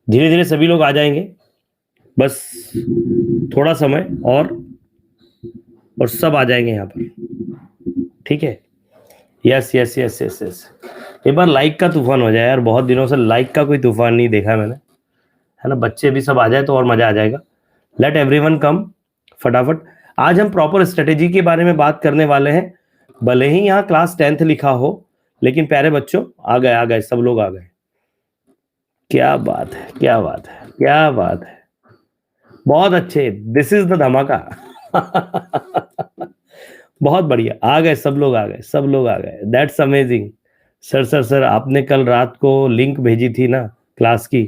धीरे धीरे सभी लोग आ जाएंगे, बस थोड़ा समय और सब आ जाएंगे यहाँ पर, ठीक है। Yes yes yes yes yes, एक बार लाइक का तूफान हो जाए यार, बहुत दिनों से लाइक का कोई तूफान नहीं देखा मैंने, है ना। बच्चे भी सब आ जाए तो और मजा आ जाएगा। लेट एवरीवन कम फटाफट। आज हम प्रॉपर स्ट्रेटेजी के बारे में बात करने वाले हैं। भले ही यहाँ क्लास 10th लिखा हो, लेकिन प्यारे बच्चों आ गए, सब लोग आ गए। क्या बात है, क्या बात है, क्या बात है, बहुत अच्छे, दिस इज द धमाका। बहुत बढ़िया, आ गए सब लोग, आ गए सब लोग, आ गए, दैट्स अमेजिंग। सर आपने कल रात को लिंक भेजी थी ना क्लास की,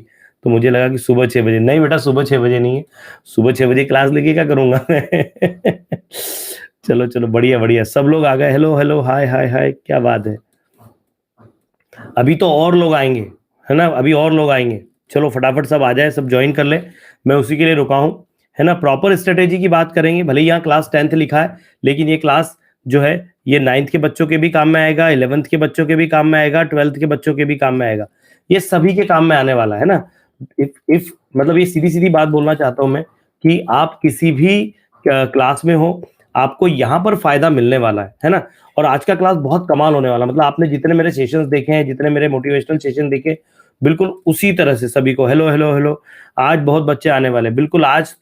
तो मुझे लगा कि सुबह 6 बजे। नहीं बेटा, सुबह 6 बजे नहीं है, सुबह 6 बजे क्लास लेके क्या करूंगा मैं। चलो चलो, बढ़िया बढ़िया, सब लोग आ गए। हेलो हेलो, हाय हाय हाय, क्या बात है। अभी तो और लोग आएंगे, है ना, अभी और लोग आएंगे। चलो फटाफट सब आ जाए, सब ज्वाइन कर ले, मैं उसी के लिए रुका हूं, है ना। प्रॉपर स्ट्रेटेजी की बात करेंगे। भले यहाँ क्लास 10th लिखा है, लेकिन ये क्लास जो है ये 9th के बच्चों के भी काम में आएगा, 11th के बच्चों के भी काम में आएगा, 12th के बच्चों के भी काम में आएगा, ये सभी के काम में आने वाला है ना। इफ मतलब ये सीधी सीधी बात बोलना चाहता हूं मैं कि आप किसी भी क्लास में हो, आपको यहाँ पर फायदा मिलने वाला है ना। और आज का क्लास बहुत कमाल होने वाला, मतलब आपने जितने मेरे सेशंस देखे हैं, जितने मेरे मोटिवेशनल सेशन देखे, बिल्कुल उसी तरह से सभी को हेलो हेलो हेलो। आज बहुत बच्चे आने वाले, बिल्कुल आज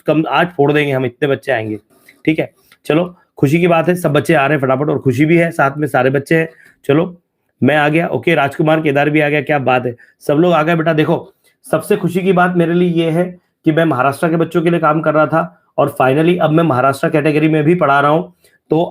फोड़ देंगे हम, इतने बच्चे आएंगे, ठीक है। चलो खुशी की बात है, सब बच्चे आ रहे हैं फटाफट, और खुशी भी है साथ में, सारे बच्चे हैं। चलो मैं आ गया, ओके, राजकुमार केदार भी आ गया, क्या बात है, सब लोग आ गए। बेटा देखो, सबसे खुशी की बात मेरे लिए ये है कि मैं महाराष्ट्र के बच्चों के लिए काम कर रहा था, और फाइनली अब मैं महाराष्ट्र कैटेगरी में भी पढ़ा रहा हूं। तो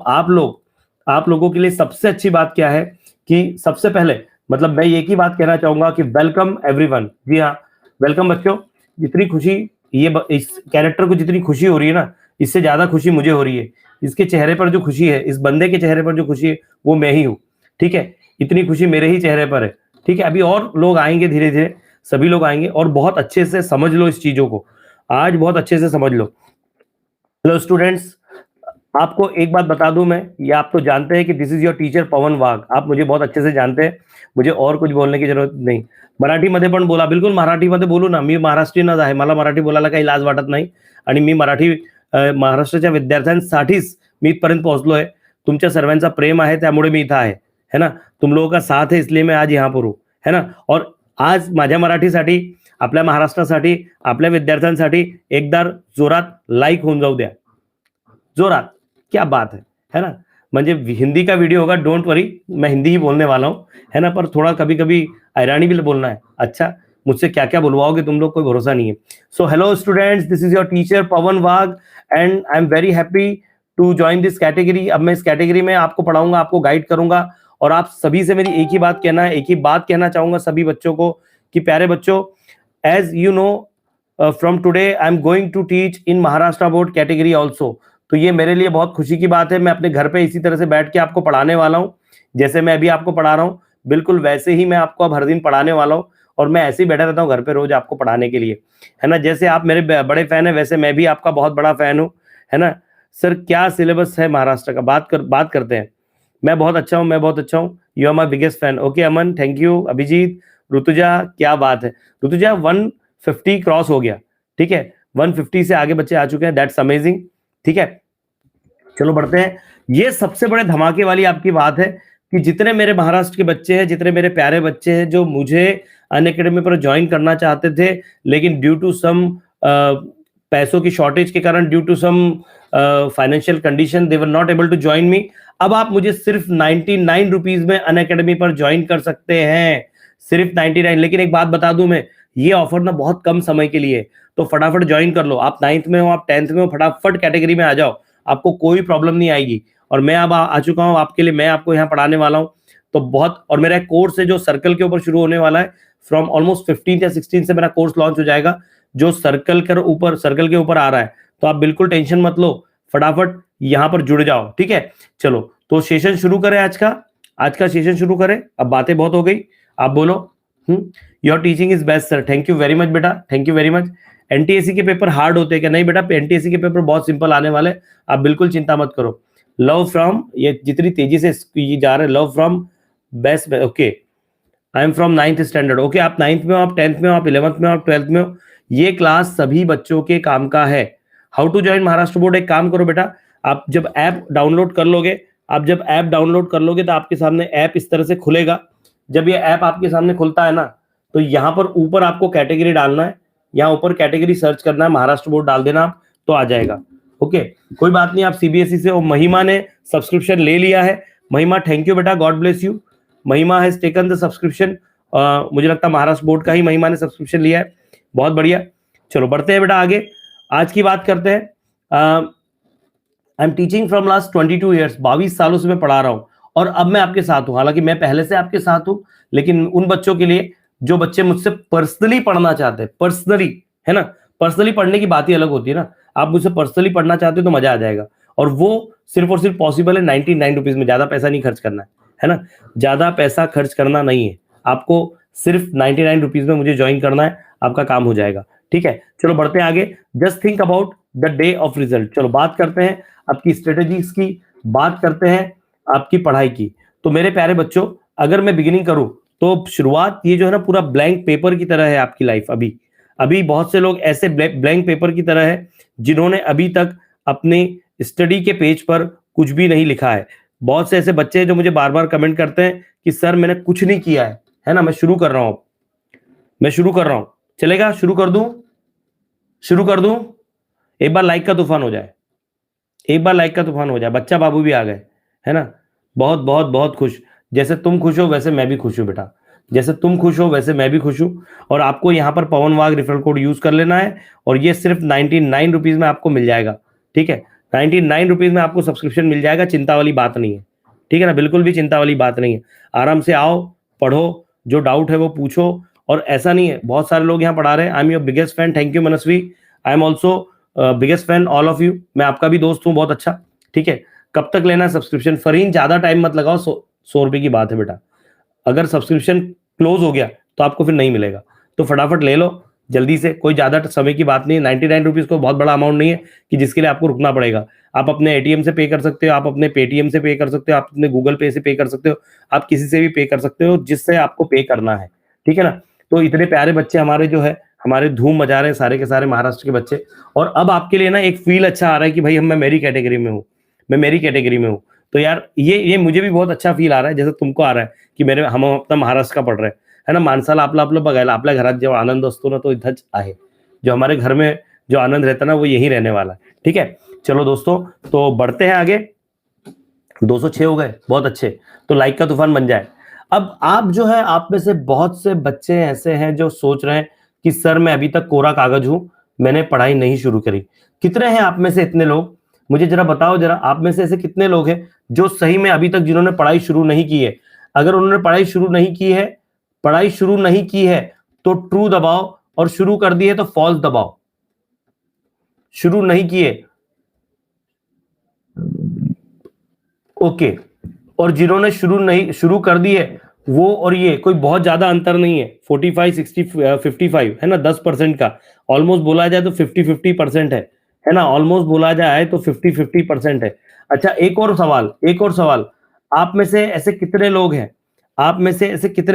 आप लोगों के लिए सबसे अच्छी बात क्या है कि सबसे पहले मतलब मैं एक ही बात कहना चाहूंगा कि वेलकम एवरीवन। जी हाँ, वेलकम बच्चों। जितनी खुशी इस कैरेक्टर को जितनी खुशी हो रही है ना, इससे ज्यादा खुशी मुझे हो रही है। इसके चेहरे पर जो खुशी है, इस बंदे के चेहरे पर जो खुशी है, वो मैं ही हूँ, ठीक है। इतनी खुशी मेरे ही चेहरे पर है, ठीक है। अभी और लोग आएंगे, धीरे धीरे सभी लोग आएंगे, और बहुत अच्छे से समझ लो इस चीजों को, आज बहुत अच्छे से समझ लो। हेलो स्टूडेंट्स, आपको एक बात बता दूं मैं, ये आप तो जानते हैं कि this is your teacher Pavan वाघ, आप मुझे बहुत अच्छे से जानते हैं, मुझे और कुछ बोलने की जरूरत नाही। मराठीमध्ये पण बोला, बिलकुल मराठीमध्ये बोलू ना, मी महाराष्ट्रीयनच आहे, मला मराठी बोलायला काही लाज वाटत नाही, आणि मी मराठी महाराष्ट्राच्या विद्यार्थ्यांसाठीच मी इथपर्यंत पोहोचलोय। तुमच्या सर्वांचा प्रेम आहे, त्यामुळे मी इथं आहे, है ना। तुम लोगों का साथ है, इसलिए मैं आज यहाँ पर हूँ, है ना। और आज माझ्या मराठीसाठी, आपल्या महाराष्ट्रासाठी, आपल्या विद्यार्थ्यांसाठी एकदा जोरात लाईक होऊन जाऊ द्या, जोरात, क्या बात है ना। म्हणजे हिंदी का वीडियो होगा, डोंट वरी, मैं हिंदी ही बोलने वाला हूँ, है ना। पर थोड़ा कभी कभी ईरानी भी बोलना है। अच्छा, मुझसे क्या क्या बुलवाओगे तुम लोग, कोई भरोसा नहीं है। So hello students, this is your teacher Pavan Wagh, and I am very happy to join this category. अब मैं इस कैटेगरी में आपको पढ़ाऊंगा, आपको गाइड करूंगा, और आप सभी से मेरी एक ही बात कहना है, एक ही बात कहना चाहूंगा सभी बच्चों को कि प्यारे बच्चों, as you know from today I am going to teach in Maharashtra board category also. तो ये मेरे लिए बहुत खुशी की बात है। मैं अपने घर पे इसी तरह से बैठ के आपको पढ़ाने वाला हूँ, जैसे मैं अभी आपको पढ़ा रहा हूँ, बिल्कुल वैसे ही मैं आपको अब हर दिन पढ़ाने वाला हूँ। और मैं ऐसे ही बैठा रहता हूँ घर पे रोज आपको पढ़ाने के लिए, है ना। जैसे आप मेरे बड़े फैन है, वैसे मैं भी आपका बहुत बड़ा फैन हूँ, है ना। सर क्या सिलेबस है महाराष्ट्र का, बात करते हैं। मैं बहुत अच्छा हूँ, मैं बहुत अच्छा हूँ, you are my biggest fan. Okay Aman, thank you. Abhijit, Rutuja, क्या बात है। ऋतुजा 150 क्रॉस हो गया, ठीक है, 150 से आगे बच्चे आ चुके हैं, दैट्स अमेजिंग, ठीक है। चलो बढ़ते हैं। ये सबसे बड़े धमाके वाली आपकी बात है कि जितने मेरे महाराष्ट्र के बच्चे हैं, जितने मेरे प्यारे बच्चे हैं जो मुझे अनअकैडमी पर ज्वाइन करना चाहते थे, लेकिन ड्यू टू सम पैसों की शॉर्टेज के कारण, due to some financial condition, they were not able to join me. अब आप मुझे सिर्फ 99 रुपीज में अनअकैडमी पर ज्वाइन कर सकते हैं, सिर्फ 99। लेकिन एक बात बता दूं मैं, ये ऑफर ना बहुत कम समय के लिए, तो फटाफट ज्वाइन कर लो। आप 9th में हो, आप 10th में हो, फटाफट कैटेगरी में आ जाओ, आपको कोई प्रॉब्लम नहीं आएगी। और मैं अब आ चुका हूं आपके लिए, मैं आपको यहाँ पढ़ाने वाला हूं, तो बहुत। और मेरा एक कोर्स है जो सर्कल के ऊपर शुरू होने वाला है, फ्रॉम ऑलमोस्ट 15 या 16 से मेरा कोर्स लॉन्च हो जाएगा, जो सर्कल के ऊपर आ रहा है। तो आप बिल्कुल टेंशन मत लो, फटाफट यहाँ पर जुड़ जाओ, ठीक है। चलो तो सेशन शुरू करें, आज का सेशन शुरू करें। अब बातें बहुत हो गई, आप बोलो। Your teaching is best sir, thank you very much बेटा, thank you very much. NTSC के पेपर हार्ड होते हैं क्या? नहीं बेटा, एनटीएससी के पेपर बहुत सिंपल आने वाले, आप बिल्कुल चिंता मत करो। लव फ्रॉम, ये जितनी तेजी से ये जा रहे हैं, love from best, okay. I am from 9th standard. Okay, आप 9th में हो, आप 10th में हो, आप 11th में हो, आप 12th में हो। ये क्लास सभी बच्चों के काम का है। How to join Maharashtra board, एक काम करो बेटा, आप जब ऐप डाउनलोड कर लोगे, तो आपके सामने ऐप इस तरह से खुलेगा। जब ये ऐप आपके सामने खुलता है ना, तो यहाँ पर ऊपर आपको कैटेगरी डालना है, यहाँ ऊपर कैटेगरी सर्च करना है, महाराष्ट्र बोर्ड डाल देना आप, तो आ जाएगा। ओके, कोई बात नहीं, आप सीबीएसई से हो। महिमा ने सब्सक्रिप्शन ले लिया है। महिमा, थैंक यू बेटा, गॉड ब्लेस यू। महिमा हैज टेकन द सब्सक्रिप्शन। मुझे लगता है महाराष्ट्र बोर्ड का ही महिमा ने सब्सक्रिप्शन लिया है। बहुत बढ़िया, चलो बढ़ते हैं बेटा आगे। आज की बात करते हैं। I am teaching from last 22 years, 22 सालों से मैं पढ़ा रहा हूं, और अब मैं आपके साथ हूं। हालांकि मैं पहले से आपके साथ हूं, लेकिन उन बच्चों के लिए जो बच्चे मुझसे पर्सनली पढ़ना चाहते हैं, पर्सनली, है ना, पर्सनली पढ़ने की बात ही अलग होती है ना। आप मुझसे पर्सनली पढ़ना चाहते हो तो मजा आ जाएगा, और वो सिर्फ और सिर्फ पॉसिबल है 99 रुपीज में। ज्यादा पैसा नहीं खर्च करना है ना, ज्यादा पैसा खर्च करना नहीं है आपको, सिर्फ 99 रुपीज में मुझे ज्वाइन करना है, आपका काम हो जाएगा। ठीक है, चलो बढ़ते हैं आगे। Just think about the day of result. चलो बात करते हैं आपकी स्ट्रेटेजीज की, बात करते हैं आपकी पढ़ाई की। तो मेरे प्यारे बच्चों, अगर मैं बिगिनिंग करूं तो शुरुआत ये जो है ना, पूरा ब्लैंक पेपर की तरह है आपकी लाइफ। अभी बहुत से लोग ऐसे ब्लैंक पेपर की तरह है जिन्होंने अभी तक अपने स्टडी के पेज पर कुछ भी नहीं लिखा है। बहुत से ऐसे बच्चे हैं जो मुझे बार बार कमेंट करते हैं कि सर मैंने कुछ नहीं किया है ना, मैं शुरू कर रहा हूं, चलेगा, शुरू कर दूं। एक बार लाइक का तूफान हो जाए, बच्चा बाबू भी आ गए, है ना। बहुत बहुत बहुत खुश। जैसे तुम खुश हो वैसे मैं भी खुश हूं बेटा, जैसे तुम खुश हो वैसे मैं भी खुश हूं। और आपको यहाँ पर पवन वाघ रेफरल कोड यूज कर लेना है, और ये सिर्फ 99 रुपीज में आपको मिल जाएगा। ठीक है, 99 रुपीज में आपको सब्सक्रिप्शन मिल जाएगा, चिंता वाली बात नहीं है। ठीक है ना, बिल्कुल भी चिंता वाली बात नहीं है। आराम से आओ, पढ़ो, जो डाउट है वो पूछो। और ऐसा नहीं है, बहुत सारे लोग यहाँ पढ़ा रहे हैं। I am your biggest fan, thank you Manasvi. I am also biggest fan all of you, मैं आपका भी दोस्त हूँ, बहुत अच्छा। ठीक है, कब तक लेना है सब्सक्रिप्शन? फरीन, ज्यादा टाइम मत लगाओ, 100 रुपए की बात है बेटा। अगर सब्सक्रिप्शन क्लोज हो गया तो आपको फिर नहीं मिलेगा, तो फटाफट ले लो जल्दी से, कोई ज्यादा समय की बात नहीं है। 99 रुपीज को बहुत बड़ा अमाउंट नहीं है कि जिसके लिए आपको रुकना पड़ेगा। आप अपने एटीएम से पे कर सकते हो, आप अपने पेटीएम से पे कर सकते हो, आप अपने गूगल पे से पे कर सकते हो, आप किसी से भी पे कर सकते हो जिससे आपको पे करना है। ठीक है ना, तो इतने प्यारे बच्चे हमारे जो है, हमारे धूम मचा रहे हैं सारे के सारे महाराष्ट्र के बच्चे। और अब आपके लिए ना एक फील अच्छा आ रहा है कि भाई मैं मेरी कैटेगरी में हूँ। तो यार ये मुझे भी बहुत अच्छा फील आ रहा है, जैसे तुमको आ रहा है कि हम अपना महाराष्ट्र का पढ़ रहे है ना। माणसाला आपलं बघायला आपल्या घरात जेव्हा आनंद असतो ना, तो इथंच आहे। जो हमारे घर में जो आनंद रहता है ना, वो यही रहने वाला है। ठीक है, चलो दोस्तों, तो बढ़ते हैं आगे। 206 हो गए, बहुत अच्छे। तो लाइक का तूफान बन जाए। अब आप जो है, आप में से बहुत से बच्चे ऐसे हैं जो सोच रहे हैं कि सर मैं अभी तक कोरा कागज हूं, मैंने पढ़ाई नहीं शुरू करी। कितने हैं आप में से इतने लोग? मुझे जरा बताओ, जरा आप में से ऐसे कितने लोग हैं जो सही में अभी तक जिन्होंने पढ़ाई शुरू नहीं की है? अगर उन्होंने पढ़ाई शुरू नहीं की है तो ट्रू दबाओ, और शुरू कर दी है तो फॉल्स दबाओ। शुरू नहीं किए, ओके। और जिन्होंने शुरू कर दी है, वो और ये कोई बहुत ज्यादा अंतर नहीं है, 45, 60, 55 है ना, 10% का। ऑलमोस्ट बोला जाए तो 50-50% है ना, ऑलमोस्ट बोला जाए तो 50-50% है। अच्छा, एक और सवाल, आप में से ऐसे कितने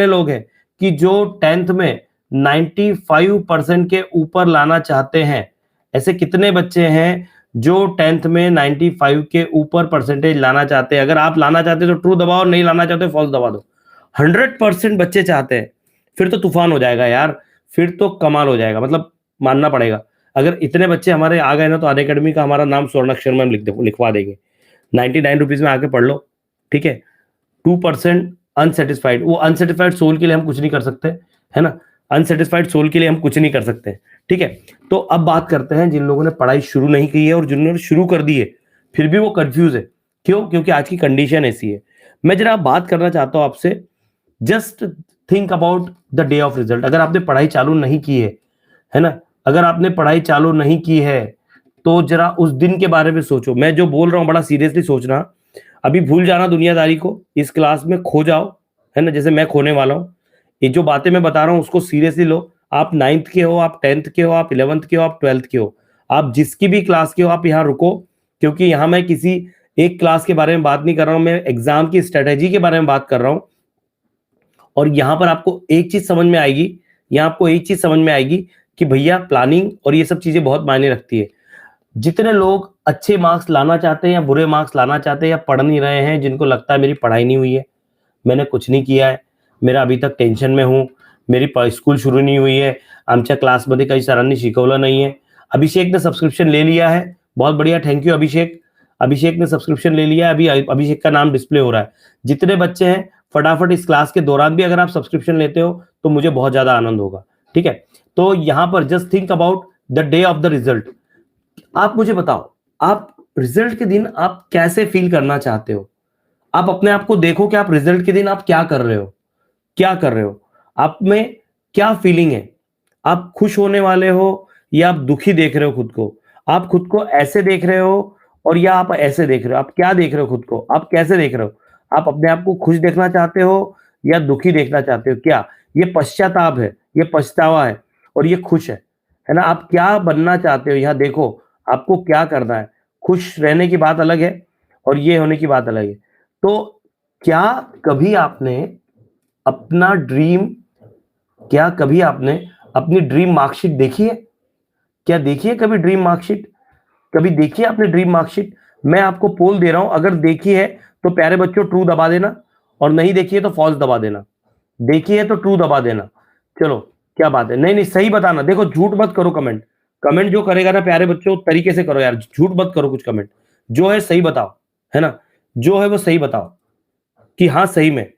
लोग हैं कि जो 10th में 95% के ऊपर लाना चाहते हैं? ऐसे कितने बच्चे हैं जो 10th में 95 के ऊपर परसेंटेज लाना चाहते हैं? अगर आप लाना चाहते हो तो ट्रू दबाओ, नहीं लाना चाहते फॉल्स दबा दो। 100% बच्चे चाहते हैं, फिर तो तूफान हो जाएगा यार, फिर तो कमाल हो जाएगा, मतलब मानना पड़ेगा। अगर इतने बच्चे हमारे आ गए ना, तो अनअकैडमी का हमारा नाम स्वर्ण अक्षर में हम लिखवा देंगे। 99 रुपीज में आके पढ़ लो। ठीक है, 2% अनसेटिस्फाइड, वो अनसेटिस्फाइड सोल के लिए हम कुछ नहीं कर सकते, है ना, अनसेटिस्फाइड सोल के लिए हम कुछ नहीं कर सकते। ठीक है, तो अब बात करते हैं जिन लोगों ने पढ़ाई शुरू नहीं की है और जिन्होंने शुरू कर दी है फिर भी वो कंफ्यूज है। क्यों? क्योंकि आज की कंडीशन ऐसी है। मैं जरा बात करना चाहता हूं आपसे, just think about the day of result. अगर आपने पढ़ाई चालू नहीं की है ना, अगर आपने पढ़ाई चालू नहीं की है तो जरा उस दिन के बारे में सोचो। मैं जो बोल रहा हूं बड़ा सीरियसली सोचना। अभी भूल जाना दुनियादारी को, इस क्लास में खो जाओ, है ना, जैसे मैं खोने वाला हूं। ये जो बातें मैं बता रहा हूं उसको सीरियसली लो। आप 9th के हो, आप 10th के हो, आप 11th के हो, आप 12th के हो, आप जिसकी भी क्लास के हो, आप यहाँ रुको। क्योंकि यहाँ मैं किसी एक क्लास के बारे में बात नहीं कर रहा हूं, मैं एग्जाम की स्ट्रेटेजी के बारे में बात कर रहा हूं। और यहाँ पर आपको एक चीज समझ में आएगी, यहाँ आपको एक चीज समझ में आएगी कि भैया प्लानिंग और ये सब चीजें बहुत मायने रखती है। जितने लोग अच्छे मार्क्स लाना चाहते हैं या बुरे मार्क्स लाना चाहते हैं या पढ़ नहीं रहे हैं, जिनको लगता है मेरी पढ़ाई नहीं हुई है, मैंने कुछ नहीं किया है, मेरा अभी तक टेन्शन में हूँ, मेरी स्कूल शुरू नहीं हुई है, आमच्या क्लासमध्ये काही सरांनी शिकवलं नाही है। अभिषेक ने सब्सक्रिप्शन ले लिया है, बहुत बढ़िया, थैंक यू अभिषेक। अभिषेक ने सब्सक्रिप्शन ले लिया है, अभी अभिषेक का नाम डिस्प्ले हो रहा है। जितने बच्चे हैं फटाफट इस क्लास के दौरान भी अगर आप सब्सक्रिप्शन लेते हो तो मुझे बहुत ज्यादा आनंद होगा, ठीक है। तो यहाँ पर just think about the day of the result. आप मुझे बताओ, आप रिजल्ट के दिन आप कैसे फील करना चाहते हो? आप अपने आप को देखो कि आप रिजल्ट के दिन आप क्या कर रहे हो, क्या कर रहे हो, आप में क्या फीलिंग है? आप खुश होने वाले हो या आप दुखी देख रहे हो खुद को? आप खुद को ऐसे देख रहे हो और या आप ऐसे देख रहे हो? आप क्या देख रहे हो खुद को? आप कैसे देख रहे हो? आप अपने आप को खुश देखना चाहते हो या दुखी देखना चाहते हो? क्या ये पश्चाताप है, ये पछतावा है और ये खुश है ना? आप क्या बनना चाहते हो? यहाँ देखो आपको क्या करना है। खुश रहने की बात अलग है और ये होने की बात अलग है। तो क्या कभी आपने अपना ड्रीम, क्या कभी आपने अपनी ड्रीम मार्कशीट देखी है? क्या देखी है कभी ड्रीम मार्कशीट? कभी देखी है आपने ड्रीम मार्कशीट? मैं आपको पोल दे रहा हूं, अगर देखी है तो प्यारे बच्चों ट्रू दबा देना और नहीं देखी है तो फॉल्स दबा देना। देखी है तो ट्रू दबा देना। चलो क्या बात है, नहीं नहीं सही बताना। देखो झूठ मत करो, कमेंट कमेंट जो करेगा ना प्यारे बच्चों तरीके से करो यार, झूठ मत करो कुछ कमेंट, जो है सही बताओ, है ना, जो है वो सही बताओ कि हाँ सही में।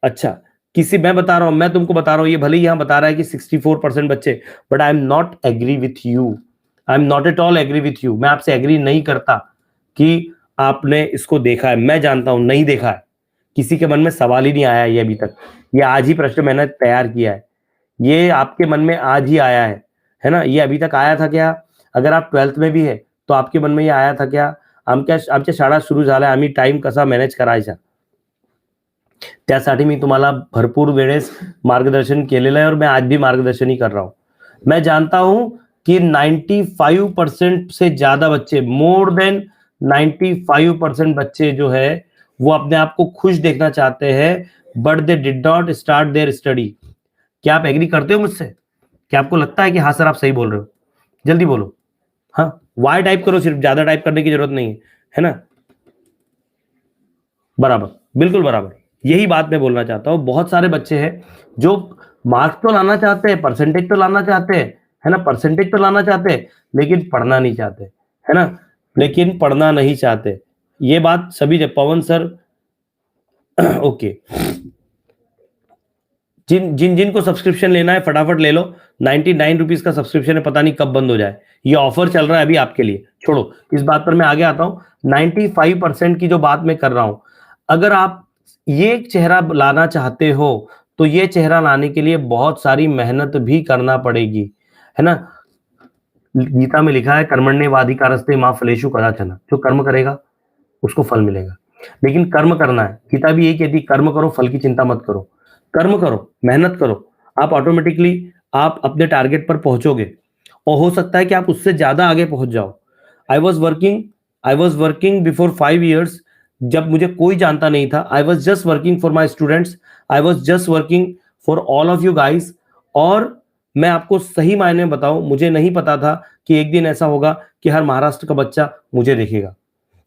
अच्छा किसी, मैं बता रहा हूं, मैं तुमको बता रहा हूं, ये भले ही यहां बता रहा है कि 64% बच्चे, but I am not agree with you, I am not at all agree with you. मैं आपसे एग्री नहीं करता कि आपने इसको देखा है, मैं जानता हूं नहीं देखा है, किसी के मन में सवाल ही नहीं आया ये अभी तक। ये आज ही प्रश्न मैंने तैयार किया है, ये आपके मन में आज ही आया है ना? ये अभी तक आया था क्या? अगर आप 12th में भी है तो आपके मन में ये आया था क्या? आमच्या शाळा सुरू झाल्या, आम्ही टाइम कसा मॅनेज करायचा, त्यासाठी मी तुम्हाला भरपूर वेळेस मार्गदर्शन केलेलं आहे और मैं आज भी मार्गदर्शन ही कर रहा हूं। मैं जानता हूं कि 95% से ज्यादा बच्चे, मोर देन 95% बच्चे जो है वो अपने आप को खुश देखना चाहते हैं, but they did not start their study. क्या आप एग्री करते हो मुझसे? क्या आपको लगता है कि हाँ सर आप सही बोल रहे हो? जल्दी बोलो। हाँ वाई टाइप करो, सिर्फ, ज्यादा टाइप करने की जरूरत नहीं है ना? बराबर, बिल्कुल बराबर, यही बात मैं बोलना चाहता हूँ। बहुत सारे बच्चे हैं जो मार्क्स तो लाना चाहते हैं, परसेंटेज तो लाना चाहते हैं, है ना, परसेंटेज तो लाना चाहते हैं, लेकिन पढ़ना नहीं चाहते, है ना, लेकिन पढ़ना नहीं चाहते। ये बात सभी, जब पवन सर ओके, जिनको सब्सक्रिप्शन लेना है फटाफट ले लो, 99 रुपीज का सब्सक्रिप्शन है, पता नहीं कब बंद हो जाए। ये ऑफर चल रहा है अभी आपके लिए, छोड़ो इस बात पर, मैं आगे आता हूं। 95% की जो बात मैं कर रहा हूं, अगर आप ये चेहरा लाना चाहते हो तो ये चेहरा लाने के लिए बहुत सारी मेहनत भी करना पड़ेगी, है ना। गीता में लिखा है कर्मण्येवाधिकारस्ते मां फलेषु कदाचन, जो कर्म करेगा उसको फल मिलेगा, लेकिन कर्म करना है। गीता भी यही कहती, कर्म करो फल की चिंता मत करो, कर्म करो, मेहनत करो, आप ऑटोमेटिकली आप अपने टारगेट पर पहुंचोगे और हो सकता है कि आप उससे ज्यादा आगे पहुंच जाओ। I was working before 5 years, जब मुझे कोई जानता नहीं था। I was just working for my students, I was just working for all of you guys. और मैं आपको सही मायने में बताऊं, मुझे नहीं पता था कि एक दिन ऐसा होगा कि हर महाराष्ट्र का बच्चा मुझे देखेगा।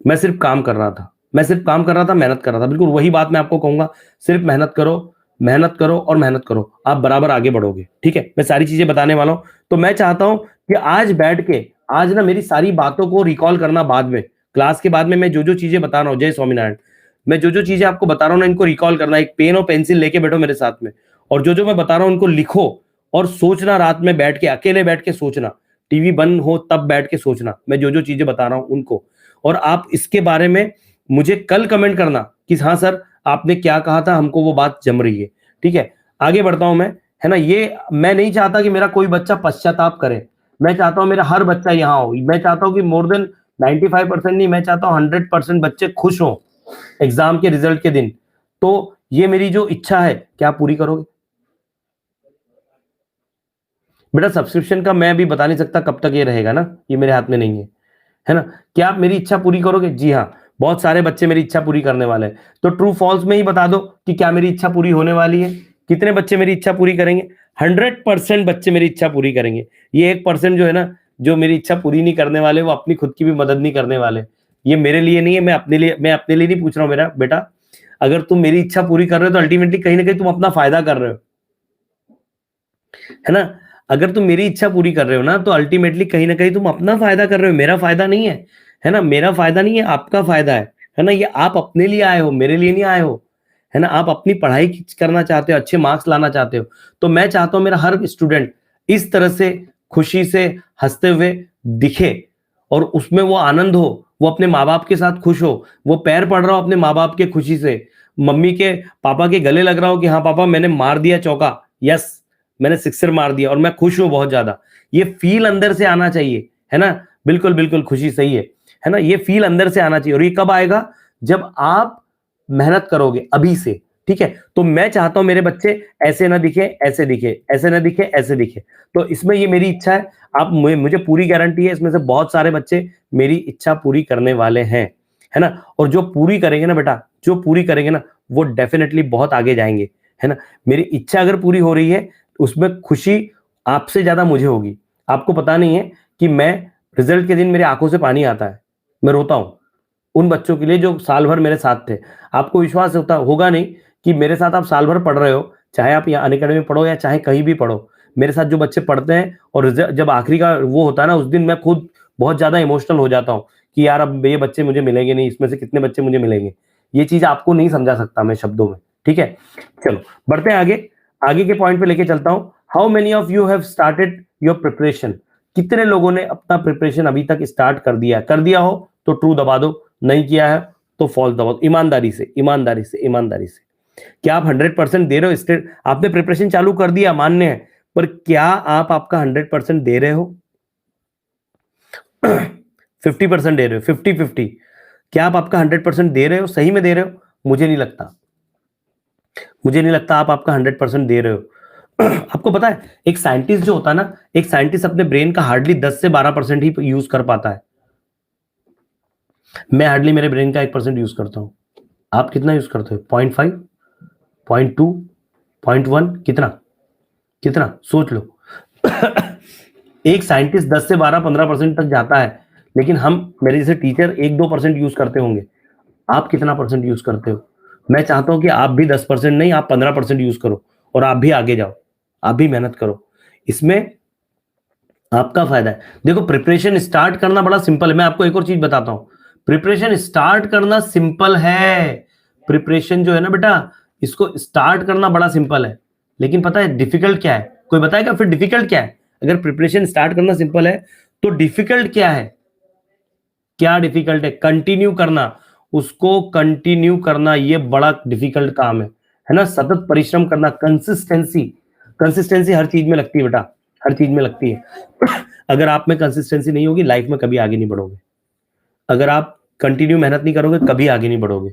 मैं सिर्फ काम कर रहा था, मेहनत कर रहा था। बिल्कुल वही बात मैं आपको कहूंगा, सिर्फ मेहनत करो, मेहनत करो और मेहनत करो, आप बराबर आगे बढ़ोगे, ठीक है। मैं सारी चीजें बताने वाला हूं, तो मैं चाहता हूं कि आज बैठ के, आज ना मेरी सारी बातों को रिकॉल करना बाद में, क्लास के बाद में मैं जो जो चीजें बता रहा हूँ, जय स्वामीनारायण, मैं जो जो चीजें आपको बता रहा हूँ ना, इनको रिकॉल करना। एक पेन और पेंसिल लेके बैठो मेरे साथ में, और जो जो मैं बता रहा हूँ उनको लिखो और सोचना, रात में बैठ के, अकेले बैठ के सोचना, टीवी बंद हो तब बैठ के सोचना मैं जो जो चीजें बता रहा हूं उनको। और आप इसके बारे में मुझे कल कमेंट करना कि हाँ सर आपने क्या कहा था, हमको वो बात जम रही है, ठीक है। आगे बढ़ता हूं मैं, है ना। ये मैं नहीं चाहता कि मेरा कोई बच्चा पश्चाताप करे, मैं चाहता हूं मेरा हर बच्चा यहाँ हो। मैं चाहता हूं कि मोर देन 95% नहीं, मैं चाहता हूं 100% बच्चे खुश हो एग्जाम के रिजल्ट के दिन। तो ये मेरी जो इच्छा है, क्या आप पूरी करोगे? बेटा सब्सक्रिप्शन का मैं अभी बता नहीं सकता कब तक ये रहेगा ना, ये मेरे हाथ में नहीं है ना। क्या आप मेरी इच्छा पूरी करोगे? जी हाँ, बहुत सारे बच्चे मेरी इच्छा पूरी करने वाले हैं। तो ट्रू फॉल्स में ही बता दो कि क्या मेरी इच्छा पूरी होने वाली है, कितने बच्चे मेरी इच्छा पूरी करेंगे? 100% बच्चे मेरी इच्छा पूरी करेंगे। ये 1% जो है ना, जो मेरी इच्छा पूरी नहीं करने वाले, वो अपनी खुद की भी मदद नहीं करने वाले। ये मेरे लिए नहीं है, मैं अपने लिए नहीं पूछ रहा हूँ मेरा बेटा। अगर तुम मेरी इच्छा पूरी कर रहे हो तो अल्टीमेटली कहीं ना कहीं तुम अपना फायदा कर रहे हो, है ना? अगर तुम मेरी इच्छा पूरी कर रहे हो ना, तो अल्टीमेटली कहीं ना कहीं तुम अपना फायदा कर रहे हो, मेरा फायदा नहीं है ना? मेरा फायदा नहीं है, आपका फायदा है ना? ये आप अपने लिए आए हो, मेरे लिए नहीं आए हो, है ना? आप अपनी पढ़ाई करना चाहते हो, अच्छे मार्क्स लाना चाहते हो, तो मैं चाहता हूं मेरा हर स्टूडेंट इस तरह से खुशी से हंसते हुए दिखे, और उसमें वो आनंद हो, वो अपने माँ बाप के साथ खुश हो, वो पैर पड़ रहा हो अपने माँ बाप के खुशी से, मम्मी के पापा के गले लग रहा हो कि हाँ पापा मैंने मार दिया चौका, यस मैंने सिक्सर मार दिया और मैं खुश हूं बहुत ज्यादा। ये फील अंदर से आना चाहिए, है ना? बिल्कुल बिल्कुल, खुशी सही है ना? ये फील अंदर से आना चाहिए, और ये कब आएगा? जब आप मेहनत करोगे अभी से, ठीक है? तो मैं चाहता हूं मेरे बच्चे ऐसे ना दिखे, ऐसे दिखे, ऐसे ना दिखे, ऐसे दिखे। तो इसमें ये मेरी इच्छा है, आप मुझे पूरी गारंटी है इसमें से बहुत सारे बच्चे मेरी इच्छा पूरी करने वाले हैं, है ना? और जो पूरी करेंगे ना बेटा, जो पूरी करेंगे ना, वो डेफिनेटली बहुत आगे जाएंगे, है ना? मेरी इच्छा अगर पूरी हो रही है, उसमें खुशी आपसे ज्यादा मुझे होगी। आपको पता नहीं है कि मैं रिजल्ट के दिन मेरी आंखों से पानी आता है, मैं रोता हूं उन बच्चों के लिए जो साल भर मेरे साथ थे। आपको विश्वास होगा नहीं कि मेरे साथ आप साल भर पढ़ रहे हो, चाहे आप यहाँ अनअकैडमी में पढ़ो या चाहे कहीं भी पढ़ो, मेरे साथ जो बच्चे पढ़ते हैं और जब आखिरी का वो होता है ना, उस दिन मैं खुद बहुत ज्यादा इमोशनल हो जाता हूँ कि यार अब ये बच्चे मुझे मिलेंगे नहीं, इसमें से कितने बच्चे मुझे मिलेंगे। ये चीज आपको नहीं समझा सकता मैं शब्दों में, ठीक है? चलो बढ़ते हैं आगे, आगे के पॉइंट पे लेके चलता हूँ। How many of you have started your preparation? कितने लोगों ने अपना प्रिपरेशन अभी तक स्टार्ट कर दिया? कर दिया हो तो ट्रू दबा दो, नहीं किया है तो फॉल्स दबा दो। ईमानदारी से, ईमानदारी से, ईमानदारी से। क्या आप 100% दे रहे हो? स्टेट आपने प्रिपरेशन चालू कर दिया, मान्य है, पर क्या आप आपका 100% दे रहे हो? 50% दे रहे हो, 50-50? क्या आप आपका 100% दे रहे हो? सही में दे रहे हो? मुझे नहीं लगता, मुझे नहीं लगता आप आपका 100% दे रहे हो। आपको पता है एक साइंटिस्ट जो होता है ना, एक साइंटिस्ट अपने ब्रेन का हार्डली 10 से 12% ही यूज कर पाता है। मैं हार्डली मेरे ब्रेन का 1% यूज करता हूं। आप कितना यूज करते हो? 0.5, 0.2, 0.1? कितना कितना सोच लो। एक साइंटिस्ट 10 से 12-15% तक जाता है, लेकिन हम मेरे जैसे टीचर 1-2% यूज करते होंगे। आप कितना परसेंट यूज करते हो? मैं चाहता हूं कि आप भी 10% नहीं, आप 15% यूज करो और आप भी आगे जाओ, आप भी मेहनत करो, इसमें आपका फायदा है। देखो प्रिपरेशन स्टार्ट करना बड़ा सिंपल है। मैं आपको एक और चीज बताता हूं, प्रिपरेशन स्टार्ट करना सिंपल है। प्रिपरेशन जो है ना बेटा, इसको स्टार्ट करना बड़ा सिंपल है, लेकिन पता है डिफिकल्ट क्या है? कोई बताएगा फिर डिफिकल्ट क्या है? अगर प्रिपरेशन स्टार्ट करना सिंपल है तो डिफिकल्ट क्या है? क्या डिफिकल्ट है? कंटिन्यू करना, उसको कंटिन्यू करना, ये बड़ा डिफिकल्ट काम है ना? सतत परिश्रम करना, कंसिस्टेंसी। कंसिस्टेंसी हर चीज में लगती है बेटा, हर चीज में लगती है। अगर आप में कंसिस्टेंसी नहीं होगी, लाइफ में कभी आगे नहीं बढ़ोगे। अगर आप कंटिन्यू मेहनत नहीं करोगे, कभी आगे नहीं बढ़ोगे।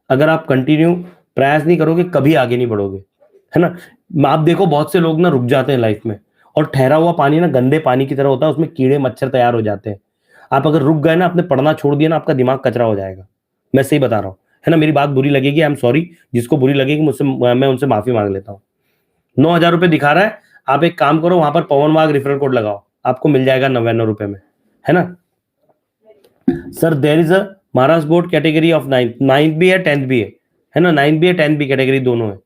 अगर आप कंटिन्यू प्रयास नहीं करोगे, कभी आगे नहीं बढ़ोगे, है ना? आप देखो बहुत से लोग ना रुक जाते हैं लाइफ में, और ठहरा हुआ पानी ना गंदे पानी की तरह होता है, उसमें कीड़े मच्छर तैयार हो जाते हैं। आप अगर रुक गए ना, आपने पढ़ना छोड़ दिया ना, आपका दिमाग कचरा हो जाएगा। मैं सही बता रहा हूँ, है ना? मेरी बात बुरी लगेगी, आई एम सॉरी, जिसको बुरी लगेगी मुझसे, मैं उनसे माफी मांग लेता हूँ। 9,000 रुपए दिखा रहा है, आप एक काम करो, वहां पर पवन वाघ रेफरल कोड लगाओ, आपको मिल जाएगा 99 रुपए में, है ना? Sir there is a Maharashtra board category of 9th भी है 10th भी है ना? 9th भी है 10th भी, कैटेगरी दोनों है,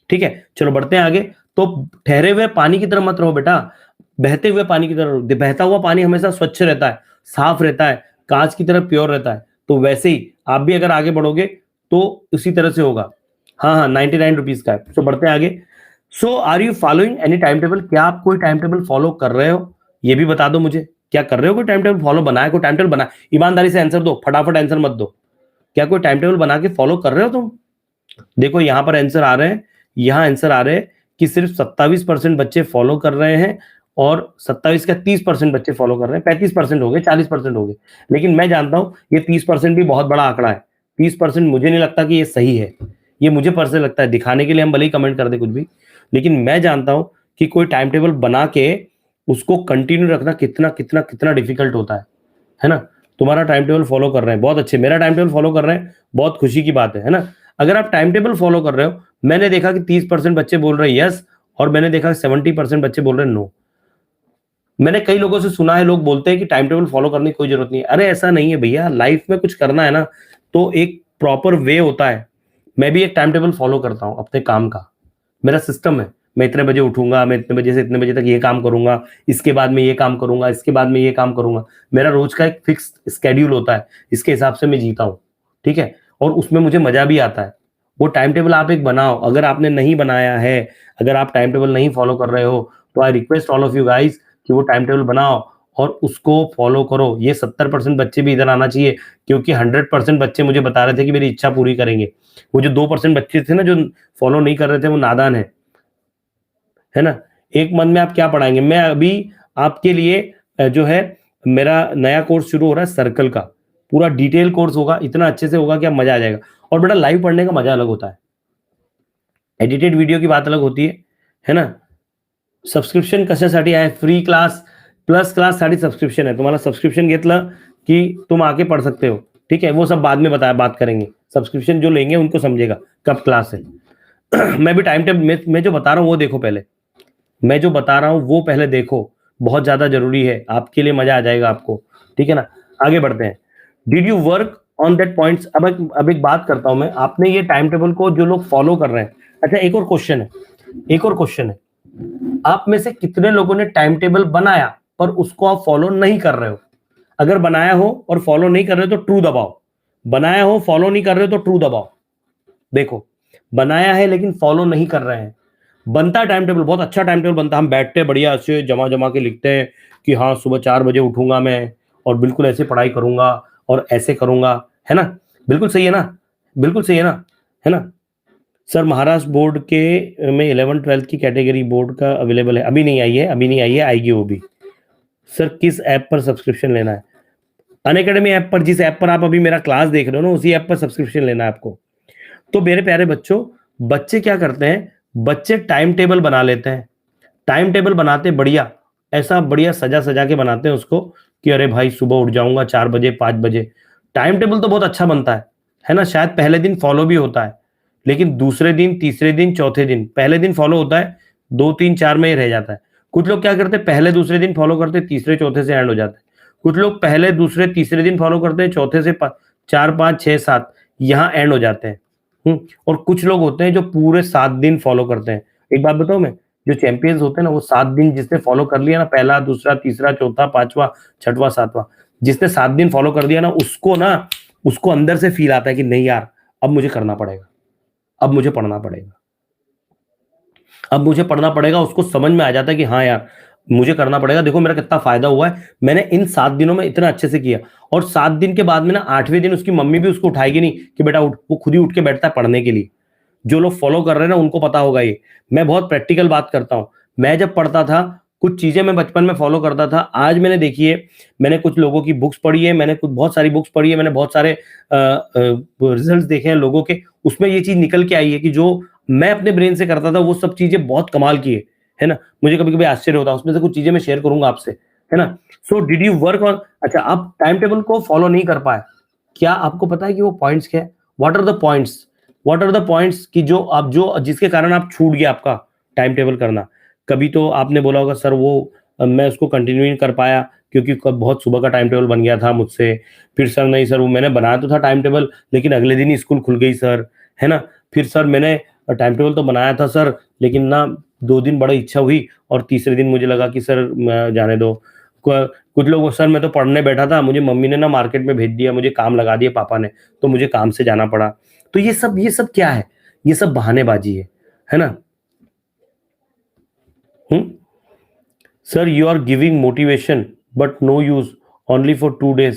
ठीक है? चलो बढ़ते हैं आगे। तो ठहरे हुए पानी की तरह मत रहो बेटा, बहते हुए पानी की तरह रहो। बहता हुआ पानी हमेशा स्वच्छ रहता है, साफ रहता है, कांच की तरह प्योर रहता है। तो वैसे ही आप भी अगर आगे बढ़ोगे तो उसी तरह से होगा। हाँ हाँ, 99 रुपीज का है। तो बढ़ते हैं आगे। So are you following any time table? क्या आप कोई टाइम टेबल फॉलो कर रहे हो? ये भी बता दो मुझे, क्या कर रहे हो? कोई टाइम टेबल फॉलो बनाया? कोई टाइम टेबल बना? ईमानदारी से आंसर दो, फटाफट आंसर मत दो। क्या कोई टाइम टेबल बना के फॉलो कर रहे हो तुम? देखो यहां पर आंसर आ रहे हैं, यहां आंसर आ रहे हैं कि सिर्फ 27% बच्चे फॉलो कर रहे हैं, और 27 का 30% बच्चे फॉलो कर रहे हैं। 35% हो गए, 40% हो गए। लेकिन मैं जानता हूं ये 30% भी बहुत बड़ा आंकड़ा है। 30% मुझे नहीं लगता कि ये सही है। ये मुझे पर्सनल लगता है, दिखाने के लिए हम भले ही कमेंट कर दे कुछ भी, लेकिन मैं जानता हूं कि कोई टाइम टेबल बना के उसको कंटिन्यू रखना कितना कितना कितना डिफिकल्ट होता है ना? तुम्हारा टाइम टेबल फॉलो कर रहे हैं, बहुत अच्छे। मेरा टाइम टेबल फॉलो कर रहे हैं, बहुत खुशी की बात है ना? अगर आप टाइम टेबल फॉलो कर रहे हो, मैंने देखा कि 30% बच्चे बोल रहे हैं यस, और मैंने देखा 70% बच्चे बोल रहे हैं नो। मैंने कई लोगों से सुना है, लोग बोलते हैं कि टाइम टेबल फॉलो करने की कोई जरूरत नहीं है। अरे ऐसा नहीं है भैया, लाइफ में कुछ करना है ना तो एक प्रॉपर वे होता है। मैं भी एक टाइम टेबल फॉलो करता हूं अपने काम का, मेरा सिस्टम है। मैं इतने बजे उठूंगा, मैं इतने बजे से इतने बजे तक ये काम करूंगा, इसके बाद में ये काम करूंगा, इसके बाद में ये काम करूंगा। मेरा रोज का एक फिक्स स्केड्यूल होता है, इसके हिसाब से मैं जीता हूं, ठीक है। और उसमें मुझे मजा भी आता है। वो टाइम टेबल आप एक बनाओ। अगर आपने नहीं बनाया है, अगर आप टाइम टेबल नहीं फॉलो कर रहे हो, तो I request all of you guys कि वो टाइम टेबल बनाओ और उसको फॉलो करो। ये 70% बच्चे भी इधर आना चाहिए, क्योंकि 100% बच्चे मुझे बता रहे थे कि मेरी इच्छा पूरी करेंगे। वो जो 2% बच्चे थे ना जो फॉलो नहीं कर रहे थे, वो नादान है ना। एक मन में आप क्या पढ़ाएंगे? मैं अभी आपके लिए जो है मेरा नया कोर्स शुरू हो रहा है सर्कल का, पूरा डिटेल कोर्स होगा, इतना अच्छे से होगा कि आप मजा आ जाएगा। और बेटा लाइव पढ़ने का मजा अलग होता है, एडिटेड वीडियो की बात अलग होती है ना। सबस्क्रिप्शन कशासाठी आहे? फ्री क्लास प्लस क्लाससाठी सबस्क्रिप्शन आहे। तुम्हाला सबस्क्रिप्शन घेतलं की तुम आके पढ़ सकते हो, ठीक है। वो सब बाद में बात करेंगे। सब्सक्रिप्शन जो लेंगे उनको समझेगा कब क्लास है। मैं भी टाइम टेबल मैं जो बता रहा हूँ वो देखो पहले, मैं जो बता रहा हूँ वो पहले देखो, बहुत ज्यादा जरूरी है, आपके लिए मजा आ जाएगा आपको, ठीक है ना। आगे बढ़ते हैं। Did you work on that points? अब एक बात करता हूं मैं, आपने ये टाइम टेबल को जो लोग फॉलो कर रहे हैं, अच्छा एक और क्वेश्चन है, एक और क्वेश्चन है, आप में से कितने लोगों ने टाइम टेबल बनाया पर उसको आप फॉलो नहीं कर रहे हो? अगर बनाया हो और फॉलो नहीं कर रहे हो तो ट्रू दबाओ, बनाया हो फॉलो नहीं कर रहे हो तो ट्रू दबाओ। देखो, बनाया है लेकिन फॉलो नहीं कर रहे हैं। बनता टाइम टेबल, बहुत अच्छा टाइम टेबल बनता है, हम बैठते बढ़िया से जमा जमा के लिखते हैं कि हाँ सुबह 4 बजे उठूंगा मैं और बिल्कुल ऐसे पढ़ाई करूंगा और ऐसे करूंगा, है ना। बिल्कुल सही है ना, बिल्कुल सही है ना। सर महाराष्ट्र बोर्ड के में 11th-12th की कैटेगरी बोर्ड का अवेलेबल है? अभी नहीं आई है, अभी नहीं आई है, आएगी वो भी। सर किस ऐप पर सब्सक्रिप्शन लेना है? अनअकैडमी ऐप पर, जिस ऐप पर आप अभी मेरा क्लास देख रहे हो ना, उसी ऐप पर सब्सक्रिप्शन लेना है आपको। तो मेरे प्यारे बच्चों, बच्चे क्या करते हैं, बच्चे टाइम टेबल बना लेते हैं। टाइम टेबल बनाते बढ़िया, ऐसा बढ़िया सजा सजा के बनाते हैं उसको कि अरे भाई सुबह उठ जाऊंगा 4 बजे 5 बजे। टाइम टेबल तो बहुत अच्छा बनता है ना। शायद पहले दिन फॉलो भी होता है, लेकिन दूसरे दिन, तीसरे दिन, चौथे दिन, पहले दिन फॉलो होता है, 2 3 4 में ही रह जाता है। कुछ लोग क्या करते हैं, पहले दूसरे दिन फॉलो करते, तीसरे चौथे से एंड हो जाता है। कुछ लोग पहले दूसरे तीसरे दिन फॉलो करते हैं, चौथे से 4 5 6 7 यहाँ एंड हो जाते हैं। और कुछ लोग होते हैं जो पूरे 7 दिन फॉलो करते हैं। एक बात बताऊं मैं, जो चैंपियंस होते हैं ना, वो 7 दिन जिसने फॉलो कर लिया ना, पहला दूसरा तीसरा चौथा पांचवा छठवां सातवां, जिसने 7 दिन फॉलो कर दिया ना, उसको अंदर से फील आता है कि नहीं यार, अब मुझे करना पड़ेगा, अब मुझे पढ़ना पड़ेगा, अब मुझे पढ़ना पड़ेगा। उसको समझ में आ जाता है कि हाँ यार मुझे करना पड़ेगा, देखो मेरा कितना फायदा हुआ है, मैंने इन 7 दिनों में इतना अच्छे से किया। और 7 दिन के बाद में ना 8वें दिन उसकी मम्मी भी उसको उठाएगी नहीं कि बेटा उठ, वो खुद ही उठ के बैठता है पढ़ने के लिए। जो लोग फॉलो कर रहे हैं ना उनको पता होगा ये। मैं बहुत प्रैक्टिकल बात करता हूं। मैं जब पढ़ता था, कुछ चीजें मैं बचपन में फॉलो करता था, आज मैंने देखिए, मैंने कुछ लोगों की बुक्स पढ़ी है, मैंने कुछ बहुत सारी बुक्स पढ़ी है, मैंने बहुत सारे रिजल्ट्स देखे हैं लोगों के, उसमें ये चीज निकल के आई है कि जो मैं अपने ब्रेन से करता था वो सब चीजें बहुत कमाल की है ना। मुझे कभी कभी आश्चर्य होता है, उसमें से कुछ चीजें मैं शेयर करूंगा आपसे, है ना। So did you work on? अच्छा, आप टाइम टेबल को फॉलो नहीं कर पाए, क्या आपको पता है कि वो पॉइंट्स क्या है? What are the points? What are the points कि जो आप, जो जिसके कारण आप छूट गया आपका टाइम टेबल करना। कभी तो आपने बोला होगा सर वो मैं उसको कंटिन्यू नहीं कर पाया क्योंकि बहुत सुबह का टाइम टेबल बन गया था मुझसे। फिर सर नहीं सर, वो मैंने बनाया तो था टाइम टेबल, लेकिन अगले दिन ही स्कूल खुल गई सर, है ना। फिर सर मैंने टाइम टेबल तो बनाया था सर, लेकिन ना 2 दिन बड़ा इच्छा हुई और तीसरे दिन मुझे लगा कि सर जाने दो। कुछ लोग, सर मैं तो पढ़ने बैठा था, मुझे मम्मी ने ना मार्केट में भेज दिया, मुझे काम लगा दिया पापा ने, तो मुझे काम से जाना पड़ा। तो ये सब क्या है? ये सब बहानेबाजी है ना। Sir you are giving motivation but no use, only for 2 days।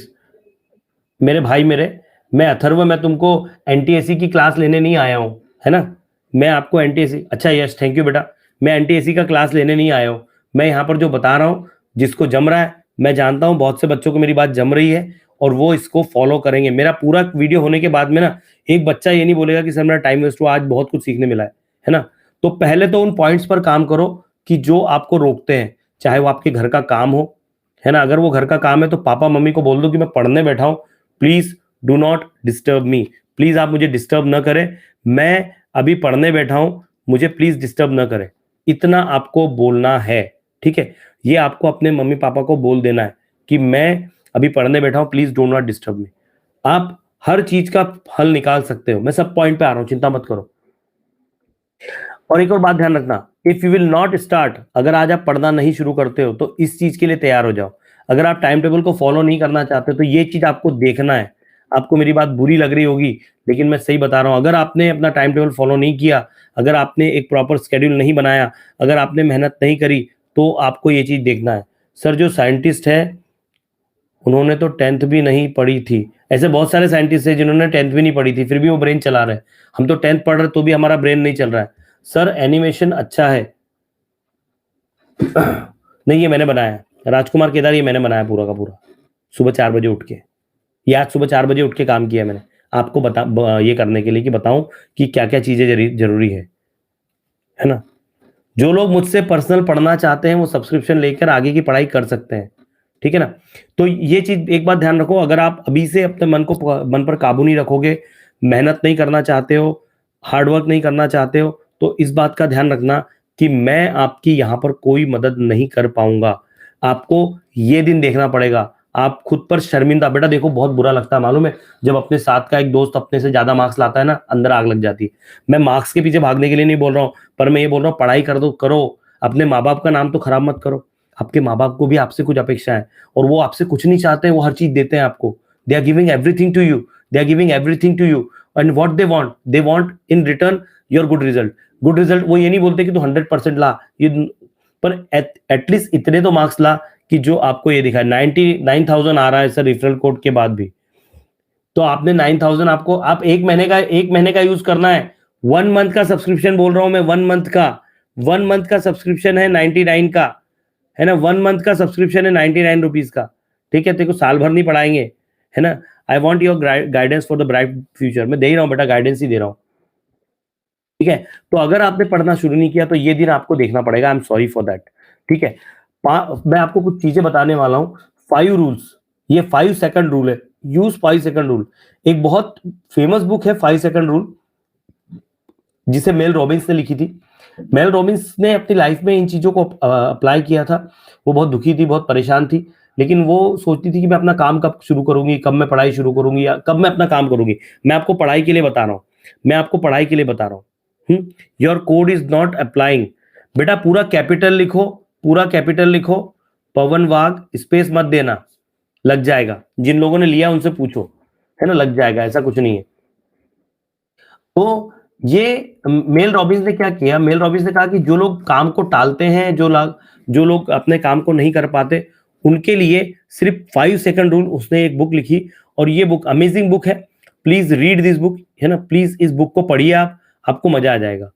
मेरे भाई मैं अथर्व, मैं तुमको एनटीएसी की क्लास लेने नहीं आया हूं, है ना। मैं आपको एनटीएसी, अच्छा यस थैंक यू बेटा, मैं एनटीएसी का क्लास लेने नहीं आया हूं। मैं यहाँ पर जो बता रहा हूं, जिसको जम रहा है, मैं जानता हूं बहुत से बच्चों को मेरी बात जम रही है और वो इसको फॉलो करेंगे। मेरा पूरा वीडियो होने के बाद में ना एक बच्चा ये नहीं बोलेगा कि सर मेरा टाइम वेस्ट हुआ, आज बहुत कुछ सीखने मिला है ना। तो पहले तो उन पॉइंट्स पर काम करो कि जो आपको रोकते हैं, चाहे वो आपके घर का काम हो, है ना। अगर वो घर का काम है तो पापा मम्मी को बोल दो कि मैं पढ़ने बैठा हूं, please do not disturb me, please आप मुझे डिस्टर्ब ना करें। मैं अभी पढ़ने बैठा हूं, मुझे प्लीज डिस्टर्ब ना करें, इतना आपको बोलना है, ठीक है। ये आपको अपने मम्मी पापा को बोल देना है कि मैं अभी पढ़ने बैठा हूं, please do not disturb me. आप हर चीज का हल निकाल सकते हो, मैं सब पॉइंट पे आ रहा हूं, चिंता मत करो। और एक और बात ध्यान रखना, if you will not start, अगर आज आप पढ़ना नहीं शुरू करते हो तो इस चीज के लिए तैयार हो जाओ। अगर आप टाइम टेबल को फॉलो नहीं करना चाहते तो ये चीज आपको देखना है। आपको मेरी बात बुरी लग रही होगी, लेकिन मैं सही बता रहा हूं। अगर आपने अपना टाइम टेबल फॉलो नहीं किया, अगर आपने एक प्रॉपर स्केड्यूल नहीं बनाया, अगर आपने मेहनत नहीं करी, तो आपको ये चीज देखना है। सर जो साइंटिस्ट है उन्होंने तो 10th भी नहीं पढ़ी थी। ऐसे बहुत सारे साइंटिस्ट हैं जिन्होंने 10th भी नहीं पढ़ी थी, फिर भी वो ब्रेन चला रहे हैं। हम तो 10th पढ़ रहे तो भी हमारा ब्रेन नहीं चल रहा है। सर एनिमेशन अच्छा है। नहीं, ये मैंने बनाया है, राजकुमार केदार, ये मैंने बनाया पूरा का पूरा, सुबह 4 बजे उठ के। ये आज सुबह 4 बजे उठ के काम किया मैंने, आपको ये करने के लिए कि बताऊं कि क्या क्या चीजें जरूरी है ना। जो लोग मुझसे पर्सनल पढ़ना चाहते हैं वो सब्सक्रिप्शन लेकर आगे की पढ़ाई कर सकते हैं, ठीक है ना। तो ये चीज एक बात ध्यान रखो, अगर आप अभी से अपने मन पर काबू नहीं रखोगे, मेहनत नहीं करना चाहते हो, हार्डवर्क नहीं करना चाहते हो, तो इस बात का ध्यान रखना कि मैं आपकी यहां पर कोई मदद नहीं कर पाऊंगा। आपको ये दिन देखना पड़ेगा, आप खुद पर शर्मिंदा। बेटा देखो, बहुत बुरा लगता है मालूम है, जब अपने साथ का एक दोस्त अपने से ज्यादा मार्क्स लाता है ना, अंदर आग लग जाती है। मैं मार्क्स के पीछे भागने के लिए नहीं बोल रहा हूं, पर मैं ये बोल रहा हूं पढ़ाई कर दो, करो। अपने माँ बाप का नाम तो खराब मत करो। आपके माँ बाप को भी आपसे कुछ अपेक्षा है, और वो आपसे कुछ नहीं चाहते हैं, वो हर चीज देते हैं आपको। They are giving everything to you, they are giving everything to you, and what they want in return your good result. Good result वो ये नहीं बोलते कि तू 100% ला, ये पर एटलीस्ट इतने तो मार्क्स ला कि जो आपको ये दिखाए। 99,000 आ रहा है सर रेफरल कोड के बाद भी, तो आपने 9,000 आपको, आप एक महीने का यूज करना है। 1 मंथ का सब्सक्रिप्शन बोल रहा हूं मैं, 1 मंथ का सब्सक्रिप्शन है 99 का, है ना। 1 मंथ का सब्सक्रिप्शन है 99 रुपीज का, ठीक है। तेरे को साल भर नहीं पढ़ाएंगे, है ना। I want your guidance for the bright future, मैं दे ही रहा हूँ बेटा, गाइडेंस ही दे रहा हूँ, ठीक है। तो अगर आपने पढ़ना शुरू नहीं किया तो ये दिन आपको देखना पड़ेगा, I am sorry for that, ठीक है। मैं आपको कुछ चीजें बताने वाला हूं, 5 रूल्स, ये 5 सेकंड रूल है, यूज 5 सेकंड रूल। एक बहुत फेमस बुक है 5 सेकंड रूल, जिसे मेल रॉबिन्स ने लिखी थी। मेल रॉबिन्स ने अपनी लाइफ में इन चीजों को अप्लाई किया था। वो बहुत दुखी थी, बहुत परेशान थी, लेकिन वो सोचती थी कि मैं अपना काम कब शुरू करूंगी, कब मैं पढ़ाई शुरू करूंगी, या कब मैं अपना काम करूंगी। मैं आपको पढ़ाई के लिए बता रहा हूँ, मैं आपको पढ़ाई के लिए बता रहा हूँ। Your code is not applying. बेटा पूरा कैपिटल लिखो, पूरा कैपिटल लिखो, पवन वाघ, स्पेस मत देना, लग जाएगा। जिन लोगों ने लिया उनसे पूछो, है ना, लग जाएगा, ऐसा कुछ नहीं है। तो ये मेल रॉबिन्स ने क्या किया, मेल रॉबिन्स ने कहा कि जो लोग काम को टालते हैं, जो लोग अपने काम को नहीं कर पाते, उनके लिए सिर्फ 5 सेकंड रूल, उसने एक बुक लिखी, और ये बुक अमेजिंग बुक है। प्लीज रीड दिस बुक, है ना, प्लीज इस बुक को पढ़िए आप, आपको मजा आ जाएगा,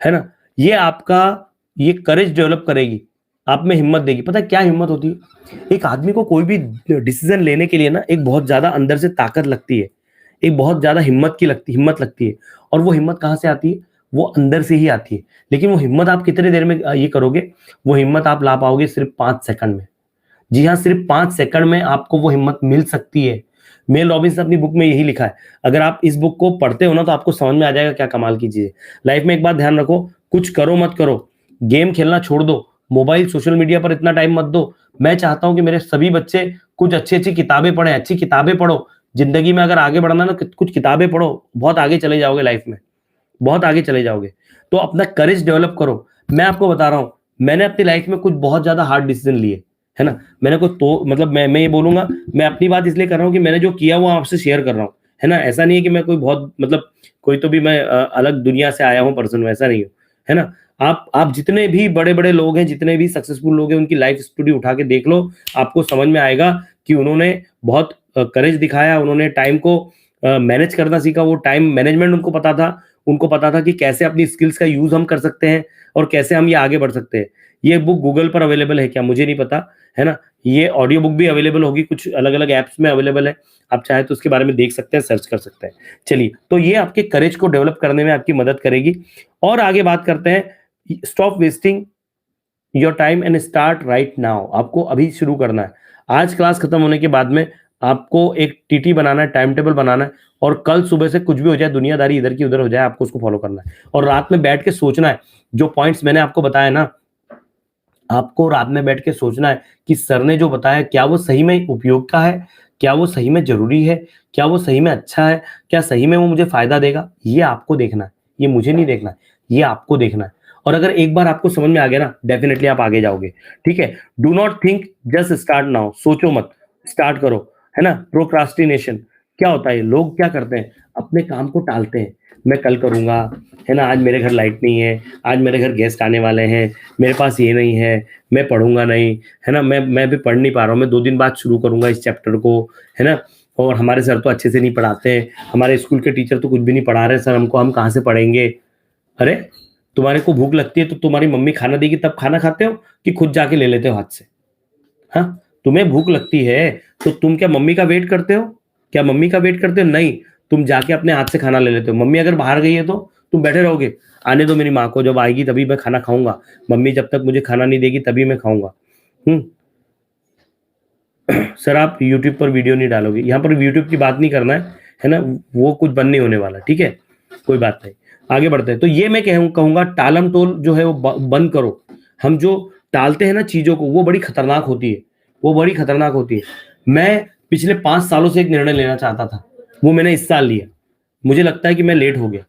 है ना। ये आपका ये करेज डेवलप करेगी, आप में हिम्मत देगी। पता है क्या हिम्मत होती है? एक आदमी को कोई भी डिसीजन लेने के लिए ना एक बहुत ज्यादा अंदर से ताकत लगती है, एक बहुत ज्यादा हिम्मत लगती है। और वो हिम्मत कहाँ से आती है? वो अंदर से ही आती है। लेकिन वो हिम्मत आप कितने देर में ये करोगे? वो हिम्मत आप ला पाओगे सिर्फ 5 सेकंड में। जी हाँ, सिर्फ 5 सेकंड में आपको वो हिम्मत मिल सकती है। मेल रॉबिन्स ने अपनी बुक में यही लिखा है। अगर आप इस बुक को पढ़ते हो ना तो आपको समझ में आ जाएगा क्या कमाल की चीज है। लाइफ में एक बात ध्यान रखो, कुछ करो मत करो, गेम खेलना छोड़ दो, मोबाइल सोशल मीडिया पर इतना टाइम मत दो। मैं चाहता हूं कि मेरे सभी बच्चे कुछ अच्छी अच्छी किताबें पढ़ें, अच्छी किताबें पढ़ो। जिंदगी में अगर आगे बढ़ना ना, कुछ किताबें पढ़ो, बहुत आगे चले जाओगे लाइफ में, बहुत आगे चले जाओगे। तो अपना करेज डेवलप करो। मैं आपको बता रहा हूं, मैंने अपनी लाइफ में कुछ बहुत ज्यादा हार्ड डिसीजन लिए, है ना। मैंने कुछ तो मतलब मैं ये बोलूंगा, मैं अपनी बात इसलिए कर रहा हूँ कि मैंने जो किया वो आपसे शेयर कर रहा हूँ, है ना। ऐसा नहीं है कि मैं कोई बहुत मतलब कोई तो भी मैं अलग दुनिया से आया हूँ पर्सन, वैसा नहीं हूँ, है ना। आप जितने भी बड़े बड़े लोग हैं, जितने भी सक्सेसफुल लोग हैं, उनकी लाइफ स्टोरी उठा के देख लो, आपको समझ में आएगा कि उन्होंने बहुत करेज दिखाया, उन्होंने टाइम को मैनेज करना सीखा। वो टाइम मैनेजमेंट उनको पता था, उनको पता था कि कैसे अपनी स्किल्स का यूज हम कर सकते हैं और कैसे हम ये आगे बढ़ सकते हैं। ये बुक गूगल पर अवेलेबल है क्या मुझे नहीं पता, है ना। ये ऑडियो बुक भी अवेलेबल होगी, कुछ अलग अलग ऐप्स में अवेलेबल है, आप चाहे तो उसके बारे में देख सकते हैं, सर्च कर सकते हैं। चलिए, तो ये आपके करेज को डेवलप करने में आपकी मदद करेगी। और आगे बात करते हैं, stop wasting your time and start right now. आपको अभी शुरू करना है। आज क्लास खत्म होने के बाद में आपको एक टीटी बनाना है, टाइम टेबल बनाना है, और कल सुबह से कुछ भी हो जाए, दुनियादारी इधर की उधर हो जाए, आपको उसको फॉलो करना है। और रात में बैठ के सोचना है, जो पॉइंट्स मैंने आपको बताया ना, आपको रात में बैठ के सोचना है कि सर ने जो बताया क्या वो सही में उपयोग का है, क्या वो सही में जरूरी है, क्या वो सही में अच्छा है, क्या सही में वो मुझे फायदा देगा। ये आपको देखना है, ये मुझे नहीं देखना है, ये आपको देखना है। और अगर एक बार आपको समझ में आ गया ना, डेफिनेटली आप आगे जाओगे। ठीक है, do not think, just start now. सोचो मत, स्टार्ट करो, है ना। प्रोक्रास्टिनेशन क्या होता है? लोग क्या करते हैं, अपने काम को टालते हैं। मैं कल करूंगा, है ना, आज मेरे घर लाइट नहीं है, आज मेरे घर गेस्ट आने वाले हैं, मेरे पास ये नहीं है, मैं पढ़ूंगा नहीं, है ना, मैं भी पढ़ नहीं पा रहा हूँ, मैं 2 दिन बाद शुरू करूंगा इस चैप्टर को, है ना। और हमारे सर तो अच्छे से नहीं पढ़ाते हैं, हमारे स्कूल के टीचर तो कुछ भी नहीं पढ़ा रहे सर हमको, हम कहाँ से पढ़ेंगे। अरे, तुम्हारे को भूख लगती है तो तुम्हारी मम्मी खाना देगी तब खाना खाते हो, कि खुद जाके ले लेते हो हाथ से? हाँ, तुम्हें भूख लगती है तो तुम क्या मम्मी का वेट करते हो? क्या मम्मी का वेट करते हो? नहीं, तुम जाके अपने हाथ से खाना ले लेते हो। मम्मी अगर बाहर गई है तो तुम बैठे रहोगे, आने दो मेरी माँ को, जब आएगी तभी मैं खाना खाऊंगा, मम्मी जब तक मुझे खाना नहीं देगी तभी मैं खाऊंगा। सर आप यूट्यूब पर वीडियो नहीं डालोगे, यहाँ पर यूट्यूब की बात नहीं करना है ना, वो कुछ बंद नहीं होने वाला। ठीक है, कोई बात नहीं, आगे बढ़ते हैं। तो ये मैं कहूंगा टालम टोल जो है वो बंद करो। हम जो टालते हैं ना चीजों को, वो बड़ी खतरनाक होती है, वो बड़ी खतरनाक होती है। मैं पिछले 5 सालों से एक निर्णय लेना चाहता था, वो मैंने इस साल लिया। मुझे लगता है कि मैं लेट हो गया,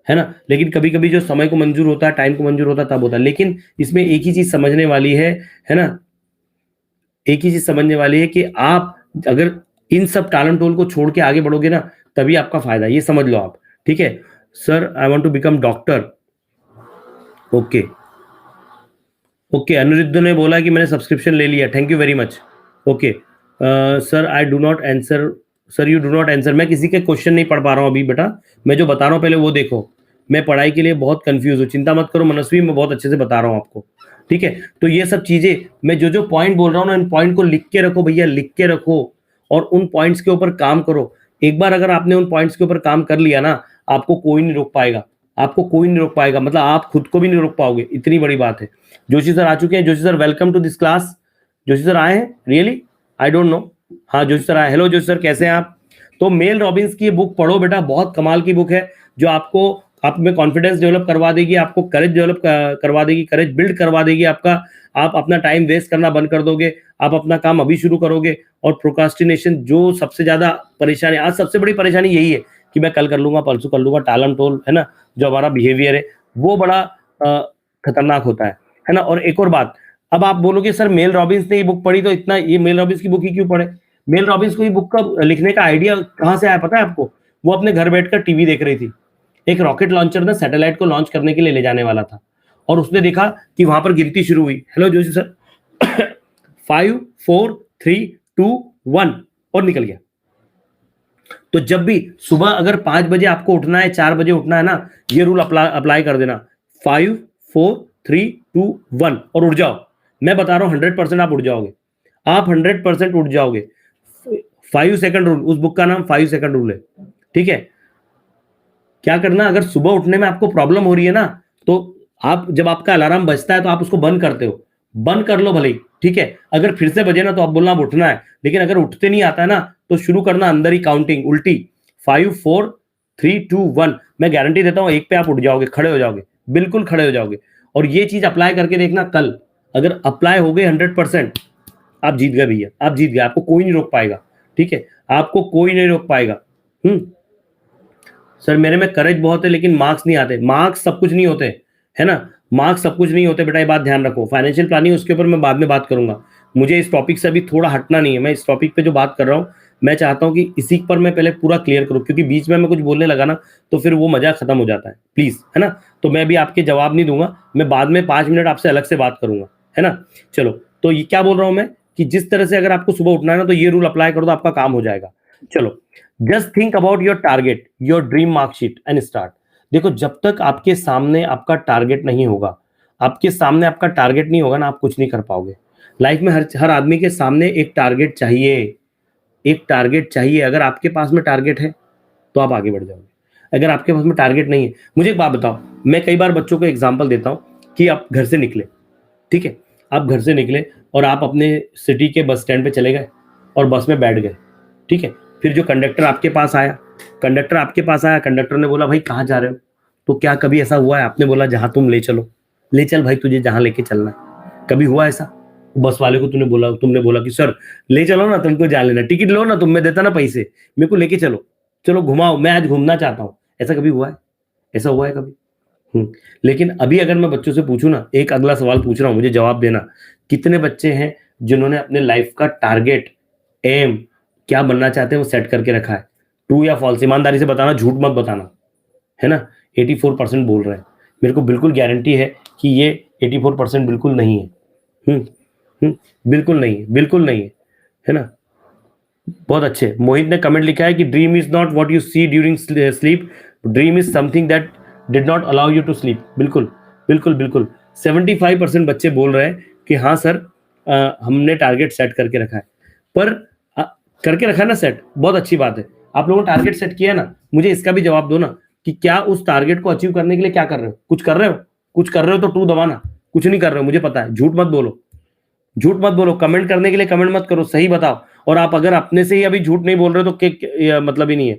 है ना, लेकिन कभी कभी जो समय को मंजूर होता है, टाइम को मंजूर होता है, तब होता है। लेकिन इसमें एक ही चीज समझने वाली है ना, एक ही चीज समझने वाली है कि आप अगर इन सब टालम टोल को छोड़ के आगे बढ़ोगे ना, तभी आपका फायदा, ये समझ लो आप। ठीक है, sir I want to become doctor. Okay okay, Aniruddha ने बोला कि मैंने सब्सक्रिप्शन ले लिया, thank you very much. Okay sir, I do not answer, sir you do not answer. मैं किसी के क्वेश्चन नहीं पढ़ पा रहा हूँ अभी बेटा, मैं जो बता रहा हूँ पहले वो देखो। मैं पढ़ाई के लिए बहुत कंफ्यूज हूँ, चिंता मत करो मनस्वी, मैं बहुत अच्छे से बता रहा हूँ आपको। ठीक है, तो ये सब चीजें मैं जो जो पॉइंट बोल रहा हूँ ना, इन पॉइंट को लिख के रखो भैया, लिख के रखो, और उन पॉइंट्स के ऊपर काम करो। एक बार अगर आपने उन पॉइंट्स के ऊपर काम कर लिया ना, आपको कोई नहीं रोक पाएगा, आपको कोई नहीं रोक पाएगा, मतलब आप खुद को भी नहीं रोक पाओगे, इतनी बड़ी बात है। जोशी सर आ चुके हैं, Joshi sir welcome to this class. Joshi sir आए हैं रियली, आई डोंट नो। हाँ जोशी सर आए, हेलो जोशी सर, कैसे हैं आप? तो मेल रॉबिन्स की बुक पढ़ो बेटा, बहुत कमाल की बुक है, जो आपको आप में कॉन्फिडेंस डेवलप करवा देगी, आपको करेज डेवलप करवा देगी, करेज बिल्ड करवा देगी आपका। आप अपना टाइम वेस्ट करना बंद कर दोगे, आप अपना काम अभी शुरू करोगे। और प्रोक्रास्टिनेशन जो सबसे ज्यादा परेशानी, आज सबसे बड़ी परेशानी यही है कि मैं कल कर लूंगा, परसों कर लूंगा, टालम टोल, है ना, जो हमारा बिहेवियर है वो बड़ा खतरनाक होता है ना। और एक और बात, अब आप बोलोगे सर मेल रॉबिन्स ने ये बुक पढ़ी तो इतना, ये मेल रॉबिन्स की बुक ही क्यों पढ़े? मेल रॉबिन्स को ये बुक का लिखने का आइडिया कहाँ से आया पता है आपको? वो अपने घर बैठकर टीवी देख रही थी, एक रॉकेट लॉन्चर ना सैटेलाइट को लॉन्च करने के लिए ले जाने वाला था, और उसने देखा कि वहां पर गिनती शुरू हुई। हेलो जोशी सर 5 4 3 2 1 और निकल गया। तो जब भी सुबह अगर 5 बजे आपको उठना है, 4 बजे उठना है ना, ये रूल अप्लाई कर देना, 5 4 3 2 1 और उठ जाओ। मैं बता रहा हूं 100% आप उठ जाओगे, आप 100% उठ जाओगे। 5 सेकंड रूल, उस बुक का नाम 5 सेकंड रूल है। ठीक है, क्या करना, अगर सुबह उठने में आपको प्रॉब्लम हो रही है ना, तो आप जब आपका अलार्म बजता है तो आप उसको बंद करते हो, बंद कर लो भले ही। ठीक है, अगर फिर से बजे ना तो आप बोलना अब उठना है, लेकिन अगर उठते नहीं आता है ना तो शुरू करना अंदर ही काउंटिंग उल्टी, 5 4 3 2 1। मैं गारंटी देता हूं 1 पे आप उठ जाओगे, खड़े हो जाओगे, बिल्कुल खड़े हो जाओगे। और ये चीज अप्लाई करके देखना, कल अगर अप्लाई हो गए 100%, आप जीत गए भैया, आप जीत गए, आपको कोई नहीं रोक पाएगा। ठीक है, आपको कोई नहीं रोक पाएगा। सर मेरे में करेज बहुत है लेकिन मार्क्स नहीं आते। मार्क्स सब कुछ नहीं होते, है ना, मार्क्स सब कुछ नहीं होते बेटा, ये बात ध्यान रखो। फाइनेंशियल प्लानिंग उसके ऊपर मैं बाद में बात करूंगा, मुझे इस टॉपिक से अभी थोड़ा हटना नहीं है। मैं इस टॉपिक पे जो बात कर रहा हूँ, मैं चाहता हूँ कि इसी पर मैं पहले पूरा क्लियर करूँ, क्योंकि बीच में मैं कुछ बोलने लगा ना तो फिर वो मजा खत्म हो जाता है, प्लीज, है ना। तो मैं अभी आपके जवाब नहीं दूंगा, मैं बाद में 5 मिनट आपसे अलग से बात करूंगा, है ना। चलो, तो ये क्या बोल रहा हूं मैं, कि जिस तरह से अगर आपको सुबह उठना है ना तो ये रूल अप्लाई कर दो, आपका काम हो जाएगा। चलो, just think about your target, your dream marksheet and start. देखो, जब तक आपके सामने आपका टारगेट नहीं होगा, आपके सामने आपका टारगेट नहीं होगा ना, आप कुछ नहीं कर पाओगे। लाइफ में हर आदमी के सामने एक टारगेट चाहिए, एक टारगेट चाहिए। अगर आपके पास में टारगेट है तो आप आगे बढ़ जाओगे, अगर आपके पास में टारगेट नहीं है। मुझे एक बात बताओ, मैं कई बार बच्चों को एग्जाम्पल देता हूं कि आप घर से निकले, ठीक है, आप घर से निकले और आप अपने सिटी के बस स्टैंड पे चले गए और बस में बैठ गए, ठीक है। फिर जो कंडक्टर आपके पास आया, कंडक्टर ने बोला भाई कहाँ जा रहे हो? तो क्या कभी ऐसा हुआ है आपने बोला जहां तुम ले चलो, ले चल भाई तुझे जहां लेके चलना है? कभी हुआ ऐसा? बस वाले को तुमने बोला कि सर ले चलो ना, तुमको जा लेना, टिकट लो ना, तुम मैं देता ना पैसे, मेरे को लेके चलो, चलो घुमाओ, मैं आज घूमना चाहता हूँ। ऐसा कभी हुआ है? ऐसा हुआ है कभी? लेकिन अभी अगर मैं बच्चों से पूछूं ना, एक अगला सवाल पूछ रहा हूं, मुझे जवाब देना, कितने बच्चे हैं जिन्होंने अपने लाइफ का टारगेट, एम, क्या बनना चाहते हैं वो सेट करके रखा है? ट्रू या फॉल्स? ईमानदारी से बताना, झूठ मत बताना, है ना। 84% बोल रहे हैं। मेरे को बिल्कुल गारंटी है कि ये 84% बिल्कुल नहीं है। बिल्कुल नहीं है, बिल्कुल नहीं है ना। बहुत अच्छे। मोहित ने कमेंट लिखा है कि dream is not what you see during sleep, dream is something that did not allow you to sleep. बिल्कुल बिल्कुल बिल्कुल। 75% बच्चे बोल रहे हैं कि हाँ सर, हमने टारगेट सेट करके रखा है। पर करके रखा है ना सेट, बहुत अच्छी बात है। आप लोगों ने टारगेट सेट किया ना, मुझे इसका भी जवाब दो ना कि क्या उस टारगेट को अचीव करने के लिए क्या कर रहे हो? कुछ कर रहे हो? कुछ कर रहे हो तो टू दबाना। कुछ नहीं कर रहे हो, मुझे पता है। झूठ मत बोलो, झूठ मत बोलो। कमेंट करने के लिए कमेंट मत करो, सही बताओ। और आप अगर अपने से ही अभी झूठ नहीं बोल रहे हो तो मतलब ही नहीं है।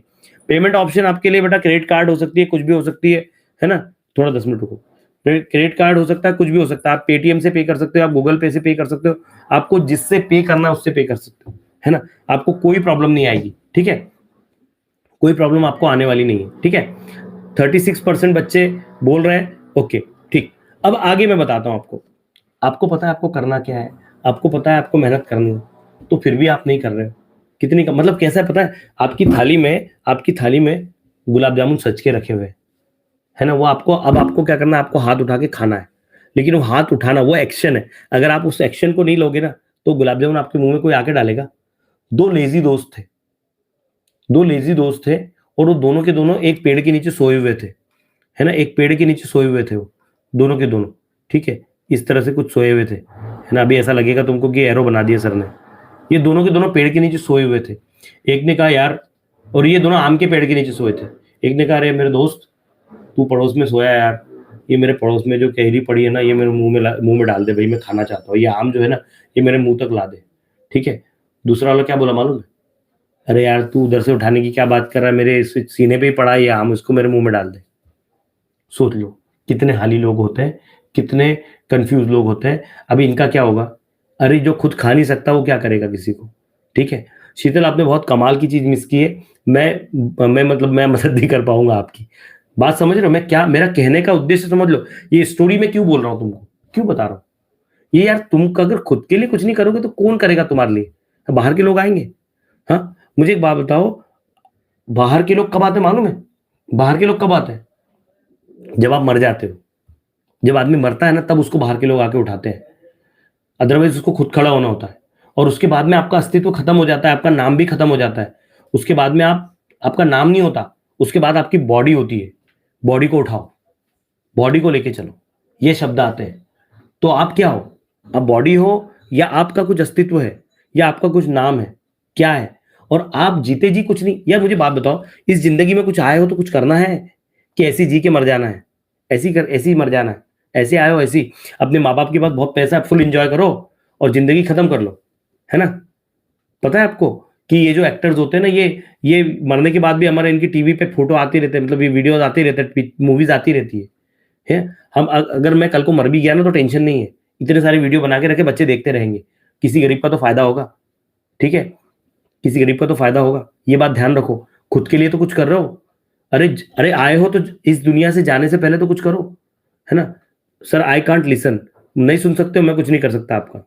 पेमेंट ऑप्शन आपके लिए बेटा क्रेडिट कार्ड हो सकती है, कुछ भी हो सकती है ना। थोड़ा 10 मिनट रुको। क्रेडिट कार्ड हो सकता है, कुछ भी हो सकता है। आप पेटीएम से पे कर सकते हो, आप गूगल पे से पे कर सकते हो, आपको जिससे पे करना है उससे पे कर सकते हो, है ना। आपको कोई प्रॉब्लम नहीं आएगी, ठीक है। कोई प्रॉब्लम आपको आने वाली नहीं है, ठीक है। 36% बच्चे बोल रहे हैं ओके, ठीक। अब आगे मैं बताता हूं आपको। आपको पता है आपको करना क्या है, आपको पता है आपको मेहनत करनी है, तो फिर भी आप नहीं कर रहे हो। कितनी का मतलब कैसा है पता है? आपकी थाली में गुलाब जामुन सज के रखे हुए है ना। वो आपको क्या करना है? आपको हाथ उठा के खाना है। लेकिन वो हाथ उठाना वो एक्शन है। अगर आप उस एक्शन को नहीं लोगे ना, तो गुलाब जामुन आपके मुंह में कोई आके डालेगा? दो लेजी दोस्त थे, और वो दोनों के दोनों एक पेड़ के नीचे सोए हुए थे, है ना। एक पेड़ के नीचे सोए हुए थे वो दोनों के दोनों, ठीक है। इस तरह से कुछ सोए हुए थे, है ना। अभी ऐसा लगेगा तुमको कि एरो बना दिया सर ने। ये दोनों के दोनों पेड़ के नीचे सोए हुए थे। एक ने कहा यार, और ये दोनों आम के पेड़ के नीचे सोए थे। एक ने कहा अरे मेरे दोस्त, तू पड़ोस में सोया यार, ये मेरे पड़ोस में जो कैरी पड़ी है ना, ये मेरे मुंह में डाल दे भाई, मैं खाना चाहता हूँ। ये आम जो है ना, ये मेरे मुंह तक ला दे, ठीक है। दूसरा वाला क्या बोला मालूम है? अरे यार तू उधर से उठाने की क्या बात कर रहा है, मेरे सीने पे ही पड़ा है ये आम, इसको मेरे मुंह में डाल दे। सोच लो कितने हाली लोग होते हैं, कितने कंफ्यूज लोग होते हैं। अभी इनका क्या होगा? अरे जो खुद खा नहीं सकता वो क्या करेगा किसी को, ठीक है। शीतल आपने बहुत कमाल की चीज मिस की है। मैं मदद नहीं कर पाऊंगा आपकी। बात समझ रहे हो मैं क्या, मेरा कहने का उद्देश्य समझ लो। ये स्टोरी में क्यों बोल रहा हूं तुमको, क्यों बता रहा हूं ये यार? तुम अगर खुद के लिए कुछ नहीं करोगे तो कौन करेगा तुम्हारे लिए? बाहर के लोग आएंगे? हाँ, मुझे एक बात बताओ, बाहर के लोग कब आते मालूम है? बाहर के लोग कब आते हैं? जब आप मर जाते हो। जब आदमी मरता है ना, तब उसको बाहर के लोग आके उठाते हैं। अदरवाइज उसको खुद खड़ा होना होता है। और उसके बाद में आपका अस्तित्व खत्म हो जाता है, आपका नाम भी खत्म हो जाता है। उसके बाद में आपका नाम नहीं होता, उसके बाद आपकी बॉडी होती है। बॉडी को उठाओ, बॉडी को लेके चलो, ये शब्द आते हैं। तो आप क्या हो? आप बॉडी हो, या आपका कुछ अस्तित्व है, या आपका कुछ नाम है, क्या है? और आप जीते जी कुछ नहीं। यार मुझे बात बताओ, इस जिंदगी में कुछ आए हो तो कुछ करना है, कि ऐसी जी के मर जाना है? ऐसी ही मर जाना है? ऐसे आए हो ऐसी, अपने माँ बाप के पास बहुत पैसा है, फुल एंजॉय करो और जिंदगी खत्म कर लो, है ना। पता है आपको कि ये जो एक्टर्स होते हैं ना, ये मरने के बाद भी हमारे इनकी टीवी पे फोटो आती रहते हैं, मतलब ये वीडियोस आती रहते हैं, मूवीज आती रहती है। हम अगर मैं कल को मर भी गया ना तो टेंशन नहीं है, इतने सारे वीडियो बना के रखे, बच्चे देखते रहेंगे। किसी गरीब का तो फायदा होगा, ठीक है। किसी गरीब का तो फायदा होगा, ये बात ध्यान रखो। खुद के लिए तो कुछ कर रहे हो। अरे आए हो तो इस दुनिया से जाने से पहले तो कुछ करो, है ना। सर आई कांट लिसन, नहीं सुन सकते हो, मैं कुछ नहीं कर सकता आपका।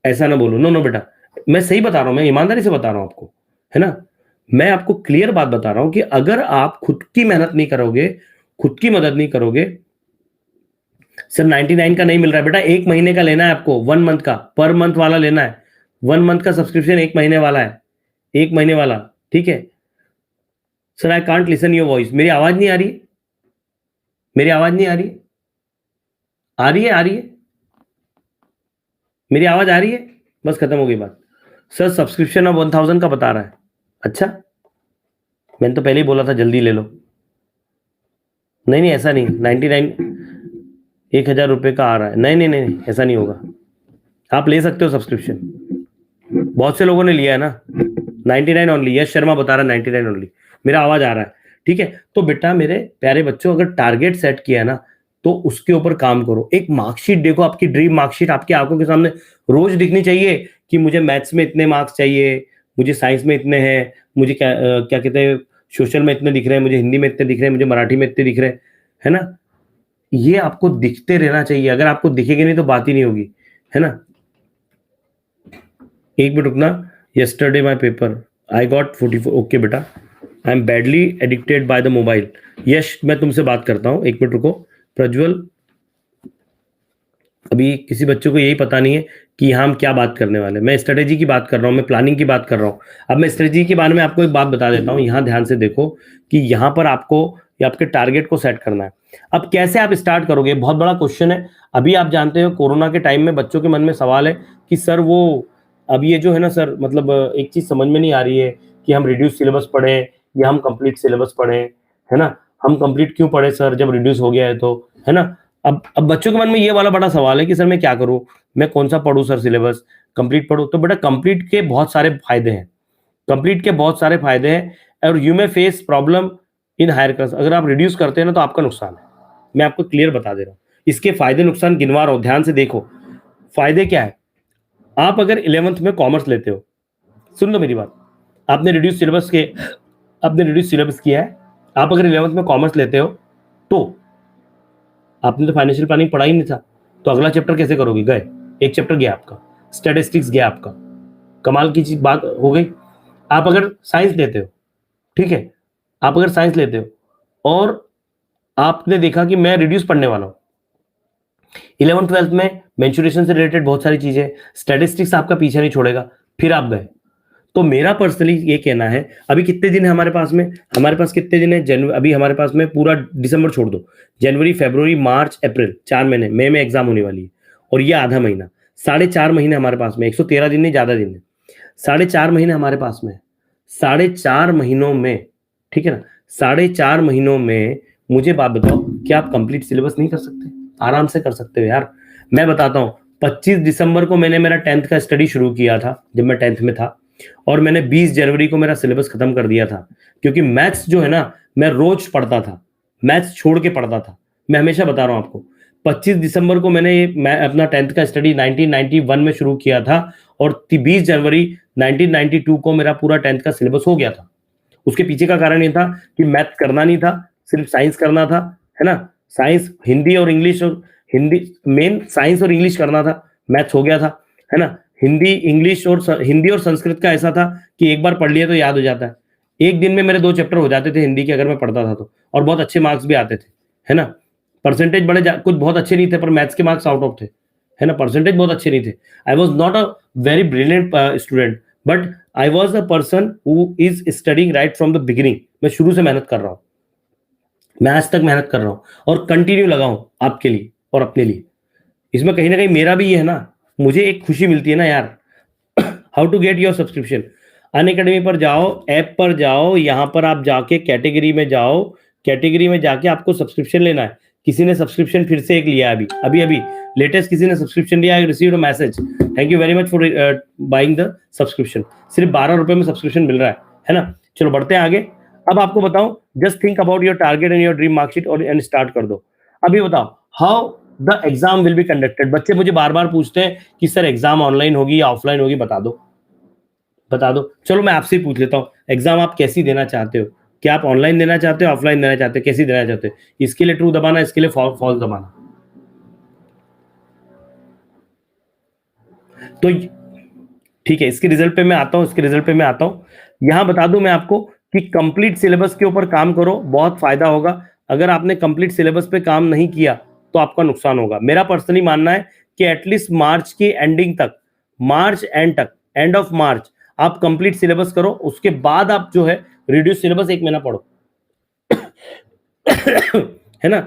ऐसा ना बोलो, नो नो बेटा, मैं सही बता रहा हूं, मैं ईमानदारी से बता रहा हूं आपको, है ना। मैं आपको क्लियर बात बता रहा हूं कि अगर आप खुद की मेहनत नहीं करोगे, खुद की मदद नहीं करोगे। सर 99 का नहीं मिल रहा है बेटा, एक महीने का लेना है आपको, 1 मंथ का, पर मंथ वाला लेना है। 1 मंथ का सब्सक्रिप्शन, एक महीने वाला है, एक महीने वाला, ठीक है। Sir I can't listen your voice, मेरी आवाज नहीं आ रही? मेरी आवाज नहीं आ रही? आ रही है, आ रही है? मेरी आवाज आ रही है? बस खत्म हो गई बात। सर सब्सक्रिप्शन अब 1000 का बता रहा है। अच्छा, मैंने तो पहले ही बोला था जल्दी ले लो। नहीं नहीं ऐसा नहीं, 99, 1000 रुपये का आ रहा है। नहीं नहीं नहीं नहीं, ऐसा नहीं होगा। आप ले सकते हो सब्सक्रिप्शन, बहुत से लोगों ने लिया है ना। 99 ओनली। यश शर्मा बता रहा है 99 ओनली। मेरा आवाज आ रहा है, ठीक है। तो बेटा मेरे प्यारे बच्चों, अगर टारगेट सेट किया है ना तो उसके ऊपर काम करो। एक मार्कशीट देखो, आपकी ड्रीम मार्कशीट आपकी आंखों के सामने रोज दिखनी चाहिए कि मुझे मैथ्स में इतने मार्क्स चाहिए, मुझे साइंस में इतने हैं, मुझे क्या कहते हैं सोशल में इतने दिख रहे हैं, मुझे हिंदी में इतने दिख रहे हैं, मुझे मराठी में इतने दिख रहे हैं, है ना। ये आपको दिखते रहना चाहिए। अगर आपको दिखेगी नहीं तो बात ही नहीं होगी, है ना। एक मिनट रुकना। yesterday my paper I got 44। Okay बेटा, I am badly addicted by the mobile. Yash मैं तुमसे बात करता हूं, एक मिनट रुको। प्रज्वल, अभी किसी बच्चों को यही पता नहीं है कि यहाँ हम क्या बात करने वाले हैं। मैं स्ट्रेटेजी की बात कर रहा हूँ, मैं प्लानिंग की बात कर रहा हूँ। अब मैं स्ट्रेटेजी के बारे में आपको एक बात बता देता हूँ। यहाँ ध्यान से देखो कि यहाँ पर आपको या आपके टारगेट को सेट करना है। अब कैसे आप स्टार्ट करोगे, बहुत बड़ा क्वेश्चन है। अभी आप जानते हो कोरोना के टाइम में बच्चों के मन में सवाल है कि सर वो अब ये जो है ना सर, मतलब एक चीज समझ में नहीं आ रही है कि हम रिड्यूस सिलेबस पढ़ें या हम कंप्लीट सिलेबस पढ़ें, है ना। हम कंप्लीट क्यों पढ़े सर जब रिड्यूस हो गया है तो, है ना। अब बच्चों के मन में ये वाला बड़ा सवाल है कि सर मैं क्या करूं, मैं कौन सा पढ़ूं सर, सिलेबस कंप्लीट पढ़ूं। तो बेटा कंप्लीट के बहुत सारे फायदे हैं, कंप्लीट के बहुत सारे फायदे हैं। और you may face problem in higher class. अगर आप रिड्यूस करते हैं ना तो आपका नुकसान है, मैं आपको क्लियर बता दे रहा हूँ। इसके फायदे नुकसान गिनवा रहा हूं, ध्यान से देखो। फायदे क्या है, आप अगर 11th में कॉमर्स लेते हो, सुन लो मेरी बात, आपने रिड्यूस सिलेबस किया है, आप अगर 11th में कॉमर्स लेते हो तो आपने तो फाइनेंशियल प्लानिंग पढ़ा ही नहीं था, तो अगला चैप्टर कैसे करोगे, गए, एक चैप्टर गया आपका, स्टैटिस्टिक्स गया आपका। कमाल की चीज बात हो गई। आप अगर साइंस लेते हो, ठीक है, आप अगर साइंस लेते हो और आपने देखा कि मैं रिड्यूस पढ़ने वाला हूं, 11th-12th में मेंसुरेशन से रिलेटेड बहुत सारी चीजें, स्टैटिस्टिक्स आपका पीछे नहीं छोड़ेगा, फिर आप गए। तो मेरा पर्सनली ये कहना है, अभी कितने दिन है हमारे पास में, हमारे पास कितने दिन है, जनवरी, अभी हमारे पास में पूरा दिसंबर छोड़ दो, जनवरी फरवरी मार्च अप्रैल, 4 महीने, मई में एग्जाम होने वाली है और ये आधा महीना, 4.5 महीने हमारे पास में, 113 दिन नहीं, ज्यादा दिन है, 4.5 महीने हमारे पास में, 4.5 महीनों में, ठीक है ना, 4.5 महीनों में मुझे बात बताओ, क्या आप कंप्लीट सिलेबस नहीं कर सकते? आराम से कर सकते हो यार। मैं बताता हूँ, 25 दिसंबर को मैंने मेरा 10th का स्टडी शुरू किया था जब मैं 10th में था, और मैंने 20 जनवरी को मेरा सिलेबस खत्म कर दिया था। क्योंकि मैथ्स जो है ना, मैं रोज पढ़ता था, मैथ्स छोड़ के पढ़ता था, मैं हमेशा बता रहा हूं आपको। 25 दिसंबर को मैं अपना 10th का स्टडी 1991 में शुरू किया था और 20 जनवरी 1992 को मेरा पूरा 10th का सिलेबस हो गया था। उसके पीछे का कारण ये था कि मैथ करना नहीं था, सिर्फ साइंस करना था, है ना। साइंस, हिंदी और इंग्लिश, और हिंदी मेन, साइंस और इंग्लिश करना था, मैथ्स हो गया था, है ना। हिंदी इंग्लिश और हिंदी और संस्कृत का ऐसा था कि एक बार पढ़ लिया तो याद हो जाता है। एक दिन में मेरे 2 चैप्टर हो जाते थे हिंदी के, अगर मैं पढ़ता था तो, और बहुत अच्छे मार्क्स भी आते थे, है ना। परसेंटेज कुछ बहुत अच्छे नहीं थे, पर मैथ्स के मार्क्स आउट ऑफ थे, है ना, परसेंटेज बहुत अच्छे नहीं थे। I was not a very brilliant student, but I was a person who is studying right from the beginning. मैं शुरू से मेहनत कर रहा हूँ, मैं आज तक मेहनत कर रहा हूं और कंटिन्यू लगा हूं आपके लिए और अपने लिए। इसमें कहीं ना कहीं मेरा भी ये है ना, मुझे एक खुशी मिलती है ना यार। How to get your subscription, Unacademy पर जाओ, ऐप पर जाओ, यहां पर आप जाके कैटेगरी में जाओ, कैटेगरी में जाके आपको सब्सक्रिप्शन लेना है। किसी ने सब्सक्रिप्शन फिर से एक लिया, अभी अभी अभी लेटेस्ट किसी ने सब्सक्रिप्शन लिया, I received a message, thank you very much for buying the subscription. सिर्फ 12 रुपए में सब्सक्रिप्शन मिल रहा है ना। चलो बढ़ते हैं आगे। अब आपको बताऊं, just think about your target and your dream marksheet और एंड स्टार्ट कर दो। अभी बताओ how the exam will be conducted. बच्चे मुझे बार बार पूछते हैं कि सर एग्जाम ऑनलाइन होगी या ऑफलाइन होगी, बता दो, बता दो। चलो मैं आपसे ही पूछ लेता हूँ, एग्जाम आप कैसी देना चाहते हो? क्या आप ऑनलाइन देना चाहते हो, ऑफलाइन देना चाहते हो, कैसी देना चाहते हो? इसके लिए ट्रू दबाना, इसके लिए फॉल्स दबाना। तो ठीक है, इसके रिजल्ट पे मैं आता हूं, यहां बता दूं मैं आपको कि कंप्लीट सिलेबस के ऊपर काम करो, बहुत फायदा होगा। अगर आपने कंप्लीट सिलेबस पे काम नहीं किया तो आपका नुकसान होगा। मेरा पर्सनली मानना है कि एटलीस्ट मार्च की एंडिंग तक, मार्च एंड तक, एंड ऑफ मार्च आप कंप्लीट सिलेबस करो, उसके बाद आप जो है रिड्यूस सिलेबस 1 महीना पढ़ो। है ना।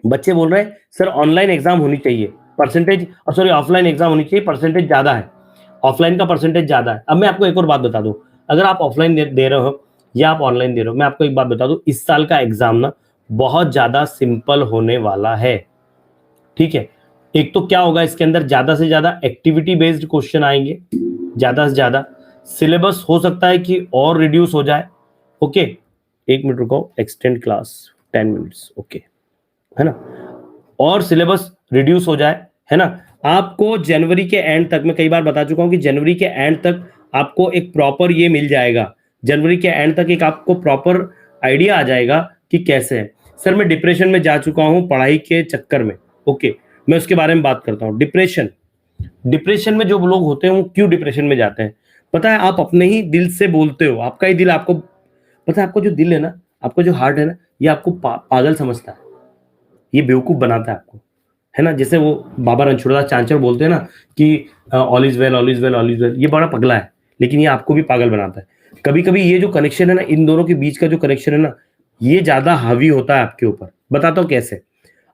बच्चे बोल रहे हैं सर ऑनलाइन एग्जाम होनी चाहिए, परसेंटेज, सॉरी ऑफलाइन एग्जाम होनी चाहिए, परसेंटेज ज्यादा है, ऑफलाइन का परसेंटेज ज्यादा है। अब मैं आपको एक और बात बता दूं, अगर आप ऑफलाइन दे रहे हो या आप ऑनलाइन दे रहे हो, मैं आपको एक बात बता दूं, इस साल का एग्जाम ना बहुत ज्यादा सिंपल होने वाला है, ठीक है। एक तो क्या होगा, इसके अंदर ज्यादा से ज्यादा एक्टिविटी बेस्ड क्वेश्चन आएंगे, ज्यादा से ज्यादा। सिलेबस हो सकता है कि और रिड्यूस हो जाए, ओके। 1 मिनट रुको, एक्सटेंड क्लास 10 मिनट्स, ओके, है ना, और सिलेबस रिड्यूस हो जाए, है ना। आपको जनवरी के एंड तक, मैं कई बार बता चुका हूं कि जनवरी के एंड तक आपको एक प्रॉपर ये मिल जाएगा, जनवरी के एंड तक एक आपको प्रॉपर आइडिया आ जाएगा कि कैसे है। सर मैं डिप्रेशन में जा चुका हूं पढ़ाई के चक्कर में, ओके, मैं उसके बारे में बात करता हूं। डिप्रेशन में जो लोग होते हैं वो क्यों डिप्रेशन में जाते हैं, पता है, आप अपने ही दिल से बोलते हो, आपका ही दिल आपको, पता है, आपका जो दिल है ना, आपका जो हार्ट है ना, ये आपको पागल समझता है, ये बेवकूफ बनाता है आपको, है ना। जैसे वो बाबा रणछोड़दास चांचर बोलते हैं ना कि all is well, all is well, all is well, ये बड़ा पगला है, लेकिन ये आपको भी पागल बनाता है। कभी कभी ये जो कनेक्शन है ना, इन दोनों के बीच का जो कनेक्शन है ना, ये ज्यादा हावी होता है आपके ऊपर। बताता हूँ कैसे।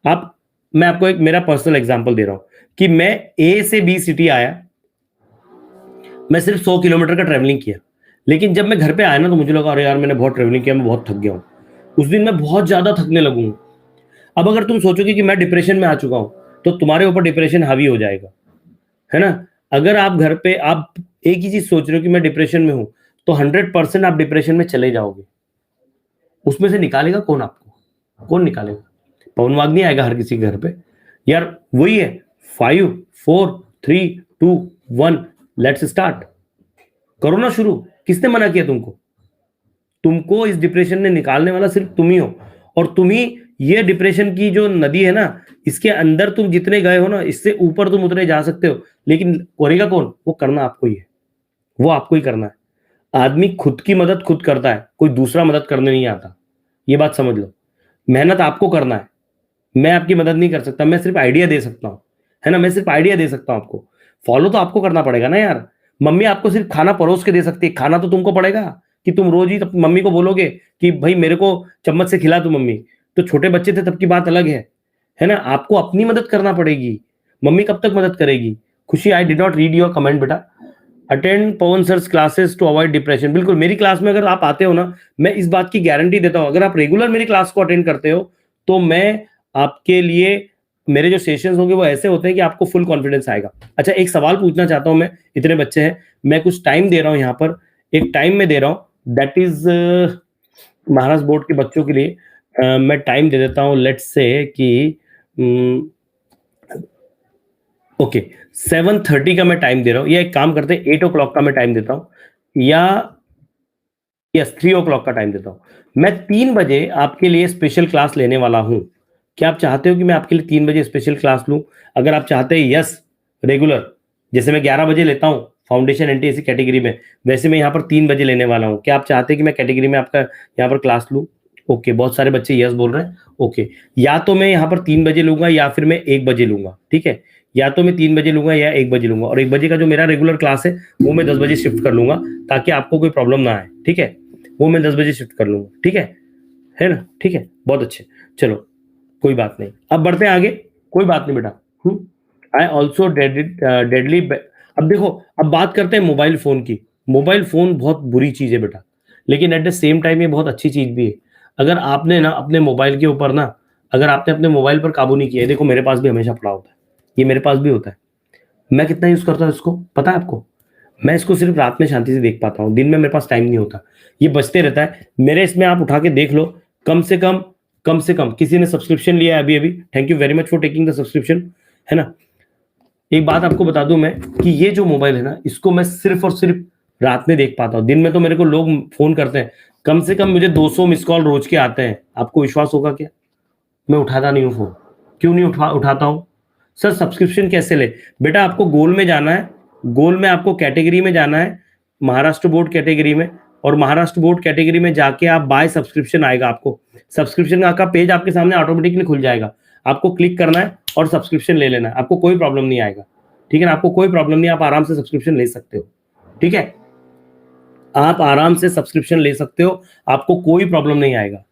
आप, मैं आपको एक मेरा पर्सनल एग्जांपल दे रहा हूं कि मैं ए से बी सिटी आया, मैं सिर्फ 100 किलोमीटर का ट्रेवलिंग किया, लेकिन जब मैं घर पे आया ना तो मुझे लगा अरे यार मैंने बहुत ट्रेवलिंग किया, मैं बहुत थक गया हूँ। उस दिन मैं बहुत ज्यादा थकने लगूंगा। अब अगर तुम सोचोगे कि मैं डिप्रेशन में आ चुका हूं, तो तुम्हारे ऊपर डिप्रेशन हावी हो जाएगा, है ना। अगर आप घर पे आप एक ही चीज सोच रहे हो कि मैं डिप्रेशन में हूं, तो 100% आप डिप्रेशन में चले जाओगे। उसमें से निकालेगा कौन आपको, कौन निकालेगा? पवन वाग नहीं आएगा हर किसी के घर पे यार। वही है, 5 4 3 2 1, लेट्स स्टार्ट। करो ना शुरू। किसने मना किया तुमको? तुमको इस डिप्रेशन में निकालने वाला सिर्फ तुम ही हो, और तुम ही ये डिप्रेशन की जो नदी है ना, इसके अंदर तुम जितने गए हो ना, इससे ऊपर तुम उतने जा सकते हो, लेकिन करेगा कौन? वो करना आपको ही है, वो आपको ही करना है। आदमी खुद की मदद खुद करता है, कोई दूसरा मदद करने नहीं आता, ये बात समझ लो। मेहनत आपको करना है, मैं आपकी मदद नहीं कर सकता, मैं सिर्फ आइडिया दे सकता हूं, है ना, मैं सिर्फ आइडिया दे सकता हूं आपको। फॉलो तो आपको करना पड़ेगा ना यार। मम्मी आपको सिर्फ खाना परोस के दे सकती है, खाना तो तुमको पड़ेगा। कि तुम रोज ही मम्मी को बोलोगे कि भाई मेरे को चम्मच से खिला दो मम्मी, तो छोटे बच्चे थे तब की बात अलग है ना। आपको अपनी मदद करना पड़ेगी, मम्मी कब तक मदद करेगी? Khushi, I did not read your comment बेटा। Attend Pawan sir's classes to avoid depression. बिल्कुल, मेरी क्लास में अगर आप आते हो ना, मैं इस बात की गारंटी देता हूं, अगर आप रेगुलर मेरी क्लास को अटेंड करते हो, तो मैं आपके लिए, मेरे जो सेशंस होंगे वो ऐसे होते हैं कि आपको फुल कॉन्फिडेंस आएगा। अच्छा, एक सवाल पूछना चाहता हूं मैं, इतने बच्चे हैं, मैं कुछ टाइम दे रहा हूं यहाँ पर, एक टाइम में दे रहा हूं, दैट इज महाराष्ट्र बोर्ड के बच्चों के लिए। मैं टाइम दे देता हूं, लेट्स से कि ओके 7:30 का मैं टाइम दे रहा हूं, या एक काम करते हैं 8 o'clock का मैं टाइम देता हूं, या यस 3 o'clock का टाइम देता हूं। मैं 3 बजे आपके लिए स्पेशल क्लास लेने वाला हूं। क्या आप चाहते हो कि मैं आपके लिए 3 बजे स्पेशल क्लास लूं? अगर आप चाहते हैं यस, रेगुलर, जैसे मैं 11 बजे लेता हूं फाउंडेशन एनटीएसी कैटेगरी में, वैसे मैं यहाँ पर 3 बजे लेने वाला हूँ। क्या आप चाहते हैं कि मैं कैटेगरी में आपका यहाँ पर क्लास लूँ? ओके, बहुत सारे बच्चे यस बोल रहे हैं। ओके, या तो मैं यहाँ पर 3 बजे लूंगा, या फिर मैं 1 बजे लूंगा, ठीक है। या तो मैं 3 बजे लूंगा या 1 बजे लूंगा, और 1 बजे का जो मेरा रेगुलर क्लास है वो मैं 10 बजे शिफ्ट कर लूंगा, ताकि आपको कोई प्रॉब्लम ना आए, ठीक है। वो मैं 10 बजे शिफ्ट कर लूंगा, ठीक है ना, ठीक है, बहुत अच्छे। चलो कोई बात नहीं, अब बढ़ते हैं आगे। कोई बात नहीं बेटा। I also deadly. अब देखो, अब बात करते हैं मोबाइल फोन की। मोबाइल फोन बहुत बुरी चीज है बेटा, लेकिन एट द सेम टाइम ये बहुत अच्छी चीज भी है। अगर आपने ना अपने मोबाइल के ऊपर ना, अगर आपने अपने मोबाइल पर काबू नहीं किया है, देखो मेरे पास भी हमेशा पड़ा होता है, ये मेरे पास भी होता है। मैं कितना यूज करता हूँ इसको पता है आपको? मैं इसको सिर्फ रात में शांति से देख पाता हूँ, दिन में मेरे पास टाइम नहीं होता, ये बजते रहता है मेरे। इसमें आप उठा के देख लो, कम से कम किसी ने सब्सक्रिप्शन लिया है अभी अभी, thank you very much for taking the subscription, है ना। एक बात आपको बता दूं मैं, कि ये जो मोबाइल है ना, इसको मैं सिर्फ और सिर्फ रात में देख पाता हूँ। दिन में तो मेरे को लोग फोन करते हैं, कम से कम मुझे 200 मिस कॉल रोज के आते हैं। आपको विश्वास होगा क्या? मैं उठाता नहीं हूँ फोन। क्यों नहीं उठाता हूँ? सर सब्सक्रिप्शन कैसे ले? बेटा आपको गोल में जाना है, गोल में आपको कैटेगरी में जाना है, महाराष्ट्र बोर्ड कैटेगरी में, और महाराष्ट्र बोर्ड कैटेगरी में जाके आप बाय सब्सक्रिप्शन आएगा, आपको सब्सक्रिप्शन का पेज आपके सामने ऑटोमेटिकली खुल जाएगा। आपको क्लिक करना है और सब्सक्रिप्शन ले लेना है, आपको कोई प्रॉब्लम नहीं आएगा, ठीक है ना। आपको कोई प्रॉब्लम नहीं, आप आराम से सब्सक्रिप्शन ले सकते हो, ठीक है। आप आराम से सब्सक्रिप्शन ले सकते हो, आपको कोई प्रॉब्लम नहीं आएगा।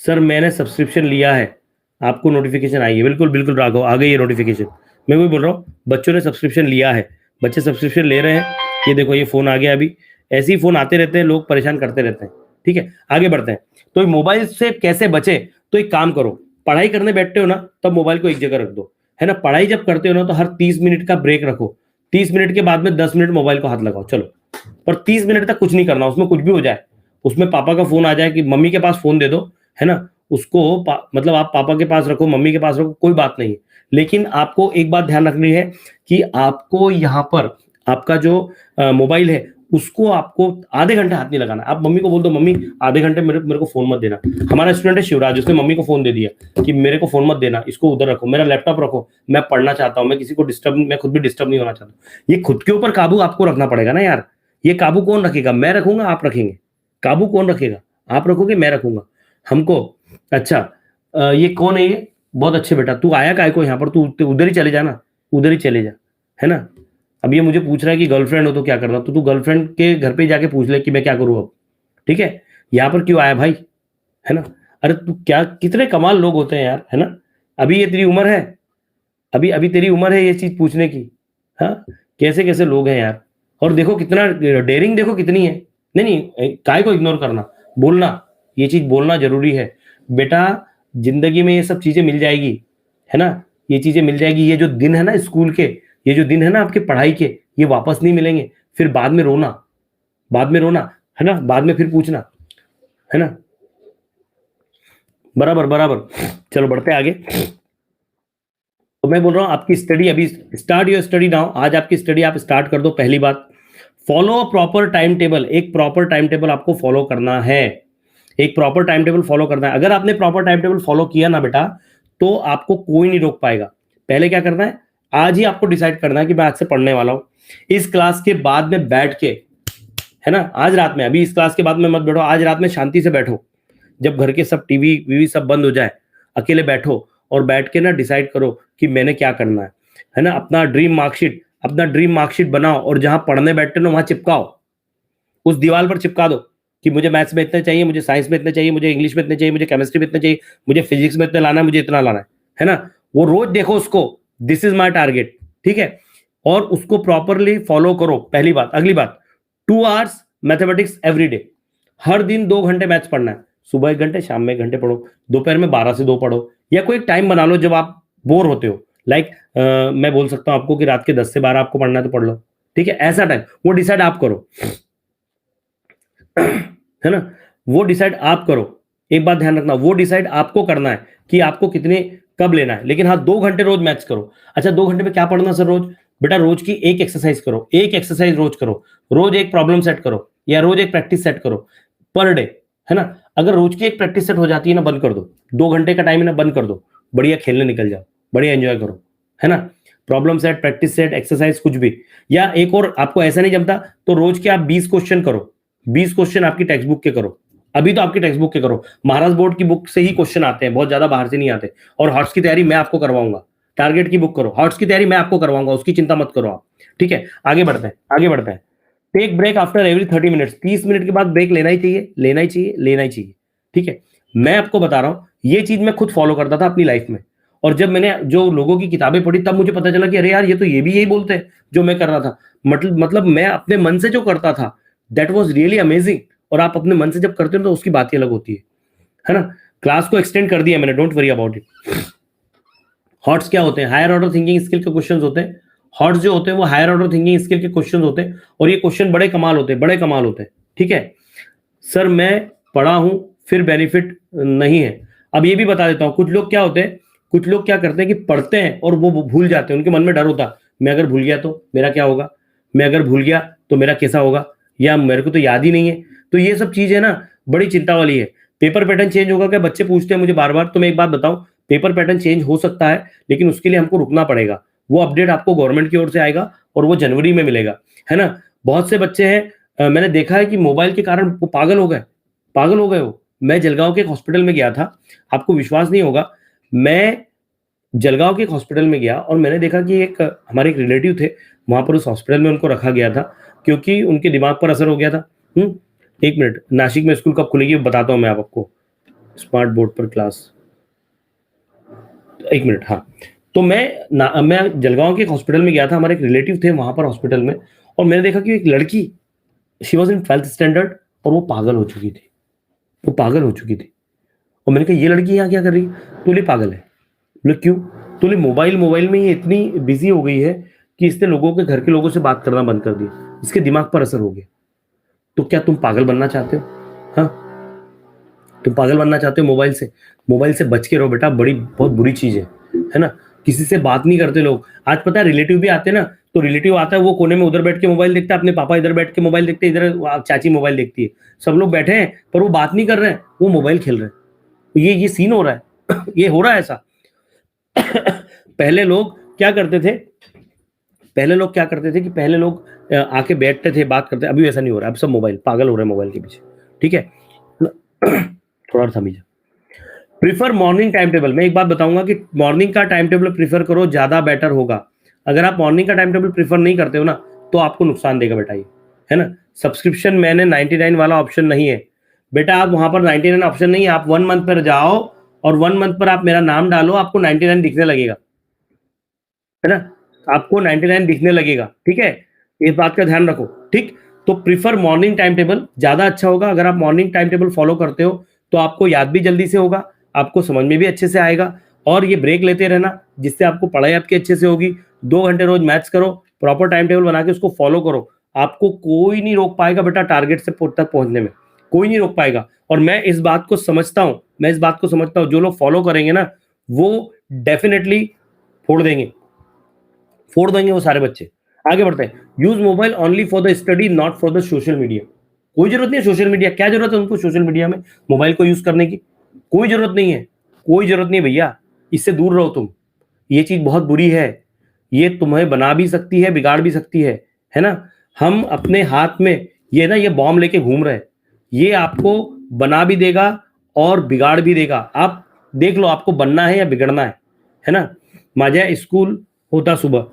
सर मैंने सब्सक्रिप्शन लिया है, आपको नोटिफिकेशन आई है? बिल्कुल बिल्कुल राघव, आ गई है नोटिफिकेशन। मैं वही बोल रहा हूँ, बच्चों ने सब्सक्रिप्शन लिया है, बच्चे सब्सक्रिप्शन ले रहे हैं। ये देखो ये फोन आ गया अभी, ऐसे ही फोन आते रहते हैं, लोग परेशान करते रहते हैं, ठीक है। आगे बढ़ते हैं। तो मोबाइल से कैसे बचे? तो एक काम करो, पढ़ाई करने बैठते हो ना, तब मोबाइल को एक जगह रख दो, है ना। पढ़ाई जब करते हो ना, तो हर 30 मिनट का ब्रेक रखो, 30 मिनट के बाद में 10 मिनट मोबाइल को हाथ लगाओ। चलो पर 30 मिनट तक कुछ नहीं करना, उसमें कुछ भी हो जाए, उसमें पापा का फोन आ जाए कि मम्मी के पास फोन दे दो, है ना, उसको मतलब आप पापा के पास रखो, मम्मी के पास रखो, कोई बात नहीं है, लेकिन आपको एक बात ध्यान रखनी है कि आपको यहाँ पर आपका जो मोबाइल है उसको आपको आधे घंटे हाथ नहीं लगाना। आप मम्मी को बोल दो, मम्मी आधे घंटे मेरे को फोन मत देना। हमारा स्टूडेंट है शिवराज, उसने मम्मी को फोन दे दिया कि मेरे को फोन मत देना, इसको उधर रखो, मेरा लैपटॉप रखो, मैं पढ़ना चाहता हूँ, मैं किसी को डिस्टर्ब, मैं खुद भी डिस्टर्ब नहीं होना चाहता। ये खुद के ऊपर काबू आपको रखना पड़ेगा ना यार। ये काबू कौन रखेगा? मैं रखूंगा, आप रखेंगे? काबू कौन रखेगा? आप रखोगे, मैं रखूंगा हमको? अच्छा ये कौन है? ये बहुत अच्छे बेटा, तू आया काय को यहाँ पर? तू उधर ही चले जा ना, उधर ही चले जा, है ना। अब ये मुझे पूछ रहा है कि गर्लफ्रेंड हो तो क्या करना, तो तू गर्लफ्रेंड के घर पे जाके पूछ ले कि मैं क्या करूँ अब, ठीक है। यहाँ पर क्यों आया भाई, है ना। अरे तू क्या, कितने कमाल लोग होते हैं यार, है ना। अभी ये तेरी उम्र है, अभी अभी तेरी उम्र है ये चीज पूछने की। हाँ, कैसे कैसे लोग हैं यार। और देखो कितना डेयरिंग, देखो कितनी है। नहीं नहीं, काय को इग्नोर करना, बोलना, ये चीज बोलना जरूरी है बेटा। जिंदगी में ये सब चीजें मिल जाएगी, है ना, ये चीजें मिल जाएगी। ये जो दिन है ना स्कूल के, ये जो दिन है ना आपके पढ़ाई के, ये वापस नहीं मिलेंगे। फिर बाद में रोना, बाद में रोना, है ना, बाद में फिर पूछना, है ना। बराबर बराबर। चलो बढ़ते आगे। तो मैं बोल रहा हूं आपकी स्टडी अभी स्टार्ट योर स्टडी नाउ। आज आपकी स्टडी आप स्टार्ट कर दो। पहली बात, फॉलो प्रॉपर टाइम टेबल। एक प्रॉपर टाइम टेबल आपको फॉलो करना है, एक प्रॉपर टाइम टेबल फॉलो करना है। अगर आपने प्रॉपर टाइम टेबल फॉलो किया ना बेटा, तो आपको कोई नहीं रोक पाएगा। पहले क्या करना है, आज ही आपको डिसाइड करना है कि मैं आज से पढ़ने वाला हूं। इस क्लास के बाद में बैठ के, है ना, आज रात में, अभी इस क्लास के बाद में मत बैठो, आज रात में शांति से बैठो। जब घर के सब टीवी वीवी सब बंद हो जाए, अकेले बैठो और बैठ के ना डिसाइड करो कि मैंने क्या करना है ना। अपना ड्रीम मार्कशीट, अपना ड्रीम मार्कशीट बनाओ और जहां पढ़ने बैठते ना वहां चिपकाओ, उस दीवार पर चिपका दो कि मुझे मैथ्स में इतने चाहिए, मुझे साइंस में इतने चाहिए, मुझे इंग्लिश में इतने चाहिए, मुझे केमिस्ट्री में इतने चाहिए, मुझे फिजिक्स में इतने लाना है, मुझे इतना लाना है ना। वो रोज देखो उसको, दिस इज माई टारगेट, ठीक है। और उसको प्रॉपरली फॉलो करो, पहली बात। अगली बात, 2 आवर्स मैथमेटिक्स एवरी डे। हर दिन 2 घंटे मैथ्स पढ़ना है। सुबह 1 घंटे, शाम में 1 घंटे पढ़ो, दोपहर में 12 से 2 पढ़ो, या कोई टाइम बना लो जब आप बोर होते हो। लाइक मैं बोल सकता हूं आपको कि रात के 10 से 12 आपको पढ़ना है तो पढ़ लो, ठीक है। ऐसा टाइम वो डिसाइड आप करो, है ना, वो डिसाइड आप करो। एक बात ध्यान रखना, वो डिसाइड आपको करना है कि आपको कितने कब लेना है। लेकिन हाँ, 2 घंटे रोज मैथ्स करो। अच्छा 2 घंटे में क्या पढ़ना सर रोज? बेटा रोज की एक एक्सरसाइज करो, एक एक्सरसाइज रोज करो, रोज एक प्रॉब्लम सेट करो, या रोज एक प्रैक्टिस सेट करो पर डे, है ना। अगर रोज की एक प्रैक्टिस सेट हो जाती है ना, बंद कर दो। 2 घंटे का टाइम है ना, बंद कर दो, बढ़िया खेलने निकल जाओ, बढ़िया एंजॉय करो, है ना। Problem set, practice set, exercise कुछ भी। या एक और, आपको ऐसा नहीं जमता तो रोज के आप 20 क्वेश्चन करो, 20 क्वेश्चन आपकी टेक्स्ट बुक के करो। अभी तो आपकी टेक्स्ट बुक के करो, महाराष्ट्र बोर्ड की बुक से ही क्वेश्चन आते हैं, बहुत ज्यादा बाहर से नहीं आते। और हॉट्स की तैयारी मैं आपको करवाऊंगा, टारगेट की बुक करो, हॉट्स की तैयारी मैं आपको करवाऊंगा, उसकी चिंता मत करो आप, ठीक है। आगे बढ़ते हैं, आगे बढ़ते हैं। Take break after every 30 minutes. 30 minute के बाद ब्रेक लेना ही चाहिए, लेना ही चाहिए, लेना ही चाहिए, ठीक है। मैं आपको बता रहा हूं, ये चीज मैं खुद फॉलो करता था अपनी लाइफ में। और जब मैंने जो लोगों की किताबें पढ़ी, तब मुझे पता चला कि अरे यार, ये तो ये भी यही बोलते हैं जो मैं कर रहा था। मतलब मैं अपने मन से जो करता था, दैट वाज रियली अमेजिंग। और आप अपने मन से जब करते हो तो उसकी बात ही अलग होती है ना। क्लास को एक्सटेंड कर दिया मैंने, don't worry about it. Hots क्या होते हैं? हायर ऑर्डर थिंकिंग स्किल के क्वेश्चंस होते हैं। हॉट्स जो होते हैं वो हायर ऑर्डर थिंकिंग स्किल के क्वेश्चंस होते हैं, और ये क्वेश्चन बड़े कमाल होते हैं, बड़े कमाल होते हैं, ठीक है। सर मैं पढ़ा हूं फिर बेनिफिट नहीं है। अब ये भी बता देता हूं, कुछ लोग क्या होते हैं, कुछ लोग क्या करते हैं कि पढ़ते हैं और वो भूल जाते हैं। उनके मन में डर होता, मैं अगर भूल गया तो मेरा क्या होगा, मैं अगर भूल गया तो मेरा कैसा होगा, या मेरे को तो याद ही नहीं है। तो ये सब चीज है ना, बड़ी चिंता वाली है। पेपर पैटर्न चेंज होगा क्या, बच्चे पूछते हैं मुझे बार बार। तो मैं एक बात बताऊं, पेपर पैटर्न चेंज हो सकता है, लेकिन उसके लिए हमको रुकना पड़ेगा। वो अपडेट आपको गवर्नमेंट की ओर से आएगा और वो जनवरी में मिलेगा, है ना। बहुत से बच्चे हैं, मैंने देखा है कि मोबाइल के कारण वो पागल हो गए, पागल हो गए वो। मैं जलगांव के एक हॉस्पिटल में गया था, आपको विश्वास नहीं होगा, मैं जलगांव के एक हॉस्पिटल में गया और मैंने देखा कि एक हमारे एक रिलेटिव थे, वहां पर उस हॉस्पिटल में उनको रखा गया था क्योंकि उनके दिमाग पर असर हो गया था। एक मिनट, नासिक में स्कूल कब खुलेगी बताता हूं मैं आपको, स्मार्ट बोर्ड पर क्लास, एक मिनट। हाँ, तो मैं जलगांव के एक हॉस्पिटल में गया था, हमारे एक रिलेटिव थे वहां पर हॉस्पिटल में, और मैंने देखा कि एक लड़की, she was in 12th standard, और वो पागल हो चुकी थी, वो पागल हो चुकी थी। और मैंने कहा ये लड़की यहाँ क्या कर रही है? तो ये पागल है। बोले क्यों? तो ये मोबाइल में ये इतनी बिजी हो गई है कि इसने लोगों के घर के लोगों से बात करना बंद कर दिया, इसके दिमाग पर असर हो गया। तो क्या तुम पागल बनना चाहते हो? हाँ, तुम पागल बनना चाहते हो मोबाइल से? मोबाइल से बच के रहो बेटा, बहुत बुरी चीज है ना। किसी से बात नहीं करते लोग। आज पता है रिलेटिव भी आते हैं ना, तो रिलेटिव आता है, वो कोने में उधर बैठ के मोबाइल देखता है, अपने पापा इधर बैठ के मोबाइल देखते हैं, इधर चाची मोबाइल देखती है, सब लोग बैठे हैं पर वो बात नहीं कर रहे हैं, वो मोबाइल खेल रहे हैं। ये सीन हो रहा है ये हो रहा है ऐसा। पहले लोग क्या करते थे, कि पहले लोग आके बैठते थे, बात करते, अभी वैसा नहीं हो रहा है। अब सब मोबाइल, पागल हो रहे हैं मोबाइल के पीछे, ठीक है। थोड़ा समझिए। Prefer morning time table. मैं एक बात बताऊंगा कि मॉर्निंग का टाइम टेबल प्रीफर करो, ज्यादा बेटर होगा। अगर आप मॉर्निंग का टाइम टेबल प्रीफर नहीं करते हो ना, तो आपको नुकसान देगा बेटा ये, है ना। सब्सक्रिप्शन मैंने 99 वाला ऑप्शन नहीं है बेटा, आप वहां पर 99 ऑप्शन नहीं है, आप 1 मंथ पर जाओ और 1 मंथ पर आप मेरा नाम डालो, आपको 99 दिखने लगेगा, है ना, आपको 99 दिखने लगेगा, ठीक है। इस बात का ध्यान रखो, ठीक। तो प्रीफर मॉर्निंग टाइम टेबल, ज्यादा अच्छा होगा। अगर आप मॉर्निंग टाइम टेबल फॉलो करते हो तो आपको याद भी जल्दी से होगा, आपको समझ में भी अच्छे से आएगा, और ये ब्रेक लेते रहना, जिससे आपको पढ़ाई आपकी अच्छे से होगी। 2 घंटे रोज मैथ्स करो, प्रॉपर टाइम टेबल बना के उसको फॉलो करो, आपको कोई नहीं रोक पाएगा बेटा टारगेट से तक पहुंचने में, कोई नहीं रोक पाएगा। और मैं इस बात को समझता हूं, जो लोग फॉलो करेंगे ना, वो डेफिनेटली फोड़ देंगे वो सारे बच्चे। आगे बढ़ते हैं। Use mobile only for the study, not for the social media. कोई जरूरत नहीं है सोशल मीडिया, क्या जरूरत है उनको सोशल मीडिया में मोबाइल को यूज करने की? कोई जरूरत नहीं है, कोई जरूरत नहीं भैया, इससे दूर रहो तुम। ये चीज बहुत बुरी है, ये तुम्हें बना भी सकती है, बिगाड़ भी सकती है ना। हम अपने हाथ में ये बॉम्ब लेके घूम रहे हैं, ये आपको बना भी देगा और बिगाड़ भी देगा। आप देख लो आपको बनना है या बिगड़ना है ना। माझा स्कूल होता सुबह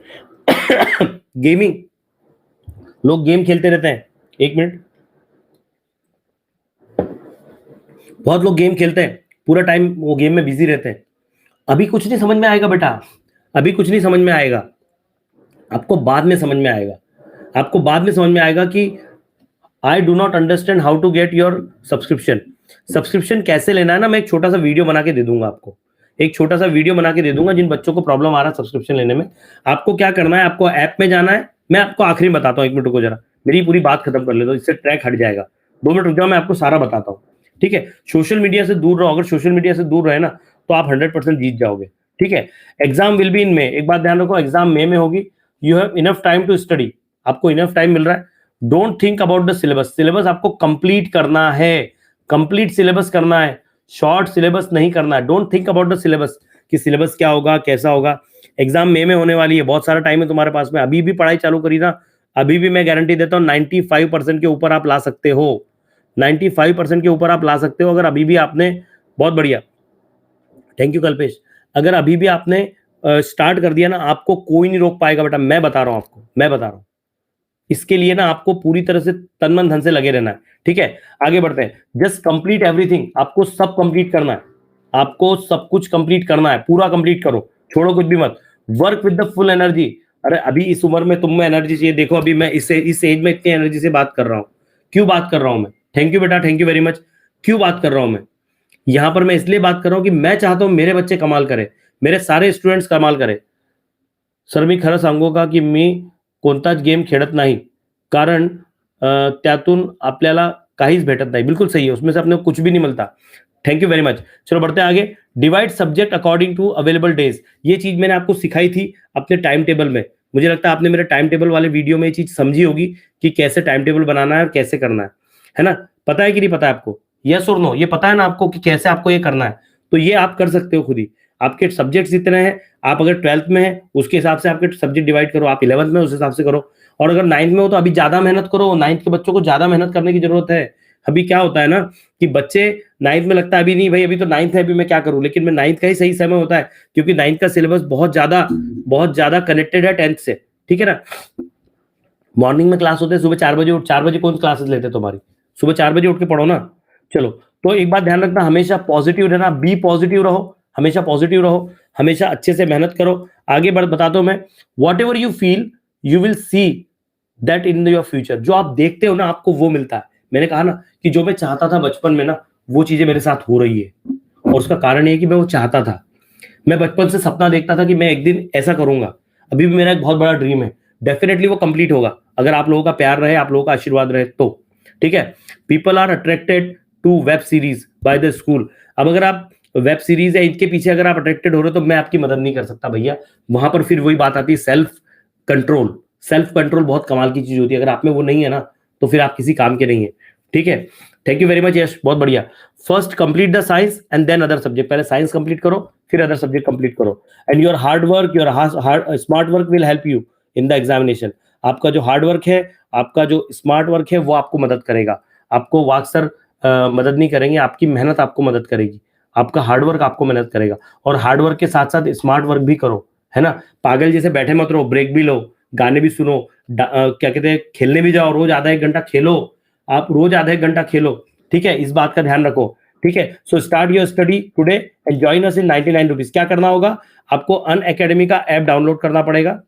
गेमिंग, लोग गेम खेलते रहते हैं। एक मिनट, बहुत लोग गेम खेलते हैं, पूरा टाइम वो गेम में बिजी रहते हैं। अभी कुछ नहीं समझ में आएगा बेटा, अभी कुछ नहीं समझ में आएगा, आपको बाद में समझ में आएगा। आपको बाद में समझ में आएगा कि I do not understand how to get your subscription कैसे लेना है ना। मैं एक छोटा सा वीडियो बना के दे दूंगा आपको, एक छोटा सा वीडियो बना के दे दूंगा। जिन बच्चों को प्रॉब्लम आ रहा है सब्सक्रिप्शन लेने में, आपको क्या करना है, आपको ऐप में जाना है। मैं आपको आखिरी में बताता हूँ, 1 मिनट रुको जरा, मेरी पूरी बात खत्म कर ले दो, इससे ट्रैक हट जाएगा। 2 मिनट रुक जाओ, मैं आपको सारा बताता हूँ, ठीक है। सोशल मीडिया से दूर रहो, अगर सोशल मीडिया से दूर रहे ना तो आप 100% जीत जाओगे, ठीक है। Exam will be in May, एक बात ध्यान रखो, एग्जाम मे में होगी। You have enough time to study, आपको इनफ टाइम मिल रहा है। Don't think about the syllabus आपको कंप्लीट करना है, कंप्लीट सिलेबस करना है, शॉर्ट सिलेबस नहीं करना है। Don't think about the syllabus कि सिलेबस क्या होगा, कैसा होगा। एग्जाम मे में होने वाली है, बहुत सारा टाइम है तुम्हारे पास में, अभी भी पढ़ाई चालू करी ना, अभी भी मैं गारंटी देता हूँ 95% के ऊपर आप ला सकते हो, 95% के ऊपर आप ला सकते हो। अगर अभी भी आपने, बहुत बढ़िया, थैंक यू कल्पेश, अगर अभी भी आपने स्टार्ट कर दिया ना, आपको कोई नहीं रोक पाएगा बेटा, मैं बता रहा हूं आपको, मैं बता रहा हूं। इसके लिए ना आपको पूरी तरह से तन मन धन से लगे रहना है, ठीक है। आगे बढ़ते हैं। जस्ट कंप्लीट एवरीथिंग, आपको सब कंप्लीट करना है, आपको सब कुछ कंप्लीट करना है, पूरा कंप्लीट करो, छोड़ो कुछ भी मत। Work with the full energy. अरे अभी इस उम्र में तुम में एनर्जी चाहिए, देखो अभी मैं इस एज में इतनी एनर्जी से बात कर रहा हूं। क्यों बात कर रहा हूं मैं? थैंक यू बेटा, थैंक यू वेरी मच। क्यों बात कर रहा हूं मैं? यहां पर मैं इसलिए बात कर रहा हूं कि मैं चाहता हूं मेरे बच्चे कमाल करें, मेरे सारे स्टुडंट्स कमाल करें। सर मी खरं सांगू का की मी कोणताच गेम खेळत नाही, कारण त्यातून आपल्याला काहीच भेटत नाही। बिल्कुल सही है, उसमें से अपने को कुछ भी नहीं मिलता। Thank you very much. चलो बढ़ते हैं आगे। Divide subject according to available days, ये चीज मैंने आपको सिखाई थी अपने टाइम टेबल में। मुझे लगता है आपने मेरे टाइम टेबल वाले वीडियो में ये चीज समझी होगी कि कैसे टाइम टेबल बनाना है और कैसे करना है ना। पता है कि नहीं पता है आपको? यस और नो, ये पता है ना आपको कि कैसे आपको ये करना है? तो ये आप कर सकते हो खुद ही। आपके सब्जेक्ट्स जितने हैं, आप अगर 12th में है उसके हिसाब से आपके सब्जेक्ट डिवाइड करो, आप 11th में उस हिसाब से करो, और अगर 9th में हो तो अभी ज्यादा मेहनत करो। 9th के बच्चों को ज्यादा मेहनत करने की जरूरत है। अभी क्या होता है ना कि बच्चे 9th में लगता है अभी नहीं भाई, अभी तो 9th है, अभी मैं क्या करूं, लेकिन मैं 9th का ही सही समय होता है, क्योंकि 9th का सिलेबस बहुत ज्यादा कनेक्टेड है 10th से, ठीक है ना। मॉर्निंग में क्लास होते हैं, सुबह 4 बजे उठ, 4 बजे कौन क्लासेस लेते हैं तुम्हारी? सुबह 4 बजे उठ के पढ़ो ना। चलो, तो एक बात ध्यान रखना, हमेशा पॉजिटिव रहना, बी पॉजिटिव रहो, हमेशा पॉजिटिव रहो, हमेशा अच्छे से मेहनत करो। आगे बढ़ बताता हूं मैं, what ever you feel you will see that in your future. जो आप देखते हो ना, आपको वो मिलता है। मैंने कहा ना कि जो मैं चाहता था बचपन में ना, वो चीजें मेरे साथ हो रही है, और उसका कारण ये कि मैं वो चाहता था। मैं बचपन से सपना देखता था कि मैं एक दिन ऐसा करूंगा। अभी भी मेरा एक बहुत बड़ा ड्रीम है, डेफिनेटली वो कंप्लीट होगा, अगर आप लोगों का प्यार रहे, आप लोगों का आशीर्वाद रहे तो, ठीक है। People are attracted to web series by the school. अब अगर आप वेब सीरीज है इनके पीछे अगर आप अट्रैक्टेड हो रहे हो तो मैं आपकी मदद नहीं कर सकता भैया। वहां पर फिर वही बात आती है सेल्फ कंट्रोल। सेल्फ कंट्रोल बहुत कमाल की चीज होती है, अगर आप में वो नहीं है ना तो फिर आप किसी काम के नहीं है। ठीक है, thank you very much Yash, बहुत बढ़िया। First complete the science and then other subject. पहले साइंस कंप्लीट करो फिर अदर सब्जेक्ट कंप्लीट करो। And your hard work, your smart work will help you in the examination. आपका जो हार्ड वर्क है, आपका जो स्मार्ट वर्क है वो आपको मदद करेगा। आपको वाक सर मदद नहीं करेंगे, आपकी मेहनत आपको मदद करेगी। आपका हार्ड वर्क आपको मदद करेगा। और हार्ड वर्क के साथ साथ स्मार्ट वर्क भी करो, है ना। पागल जैसे बैठे मत रहो, ब्रेक भी लो, गाने भी सुनो, क्या कहते हैं, खेलने भी जाओ, रोज आधा 1 घंटा खेलो। आप रोज आधा 1 घंटा खेलो, ठीक है, इस बात का ध्यान रखो। ठीक है, so start your study today and join us in 99 rupees. क्या करना होगा, आपको अनअकैडमी का ऐप डाउनलोड करना पड़ेगा।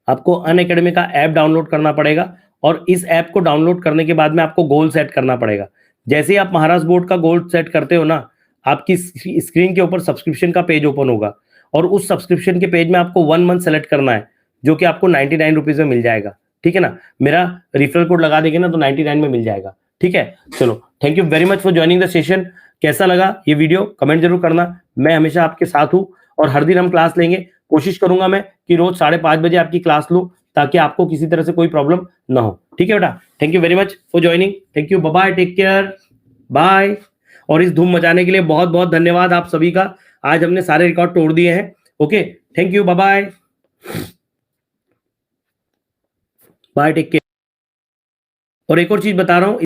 आपको अनअकैडमी का ऐप डाउनलोड करना पड़ेगा और इस ऐप को डाउनलोड करने के बाद में आपको गोल सेट करना पड़ेगा। जैसे ही आप महाराष्ट्र बोर्ड का गोल सेट करते हो ना, आपकी स्क्रीन के ऊपर सब्सक्रिप्शन का पेज ओपन होगा और उस सब्सक्रिप्शन के पेज में आपको 1 मंथ सेलेक्ट करना है, जो कि आपको 99 रुपीज में मिल जाएगा। ठीक है ना, मेरा रेफरल कोड लगा देंगे ना तो 99 में मिल जाएगा। ठीक है, चलो thank you very much for joining the session. कैसा लगा ये वीडियो कमेंट जरूर करना। मैं हमेशा आपके साथ हूं और हर दिन हम क्लास लेंगे। कोशिश करूंगा मैं कि रोज 5:30 बजे आपकी क्लास लूं ताकि आपको किसी तरह से कोई प्रॉब्लम ना हो। ठीक है बेटा, thank you very much for joining. Thank you, bye bye, take care, bye. और इस धूम मचाने के लिए बहुत बहुत धन्यवाद आप सभी का। आज हमने सारे रिकॉर्ड तोड़ दिए हैं। Okay, thank you, bye bye, bye, take care. और एक और चीज बता रहा हूं।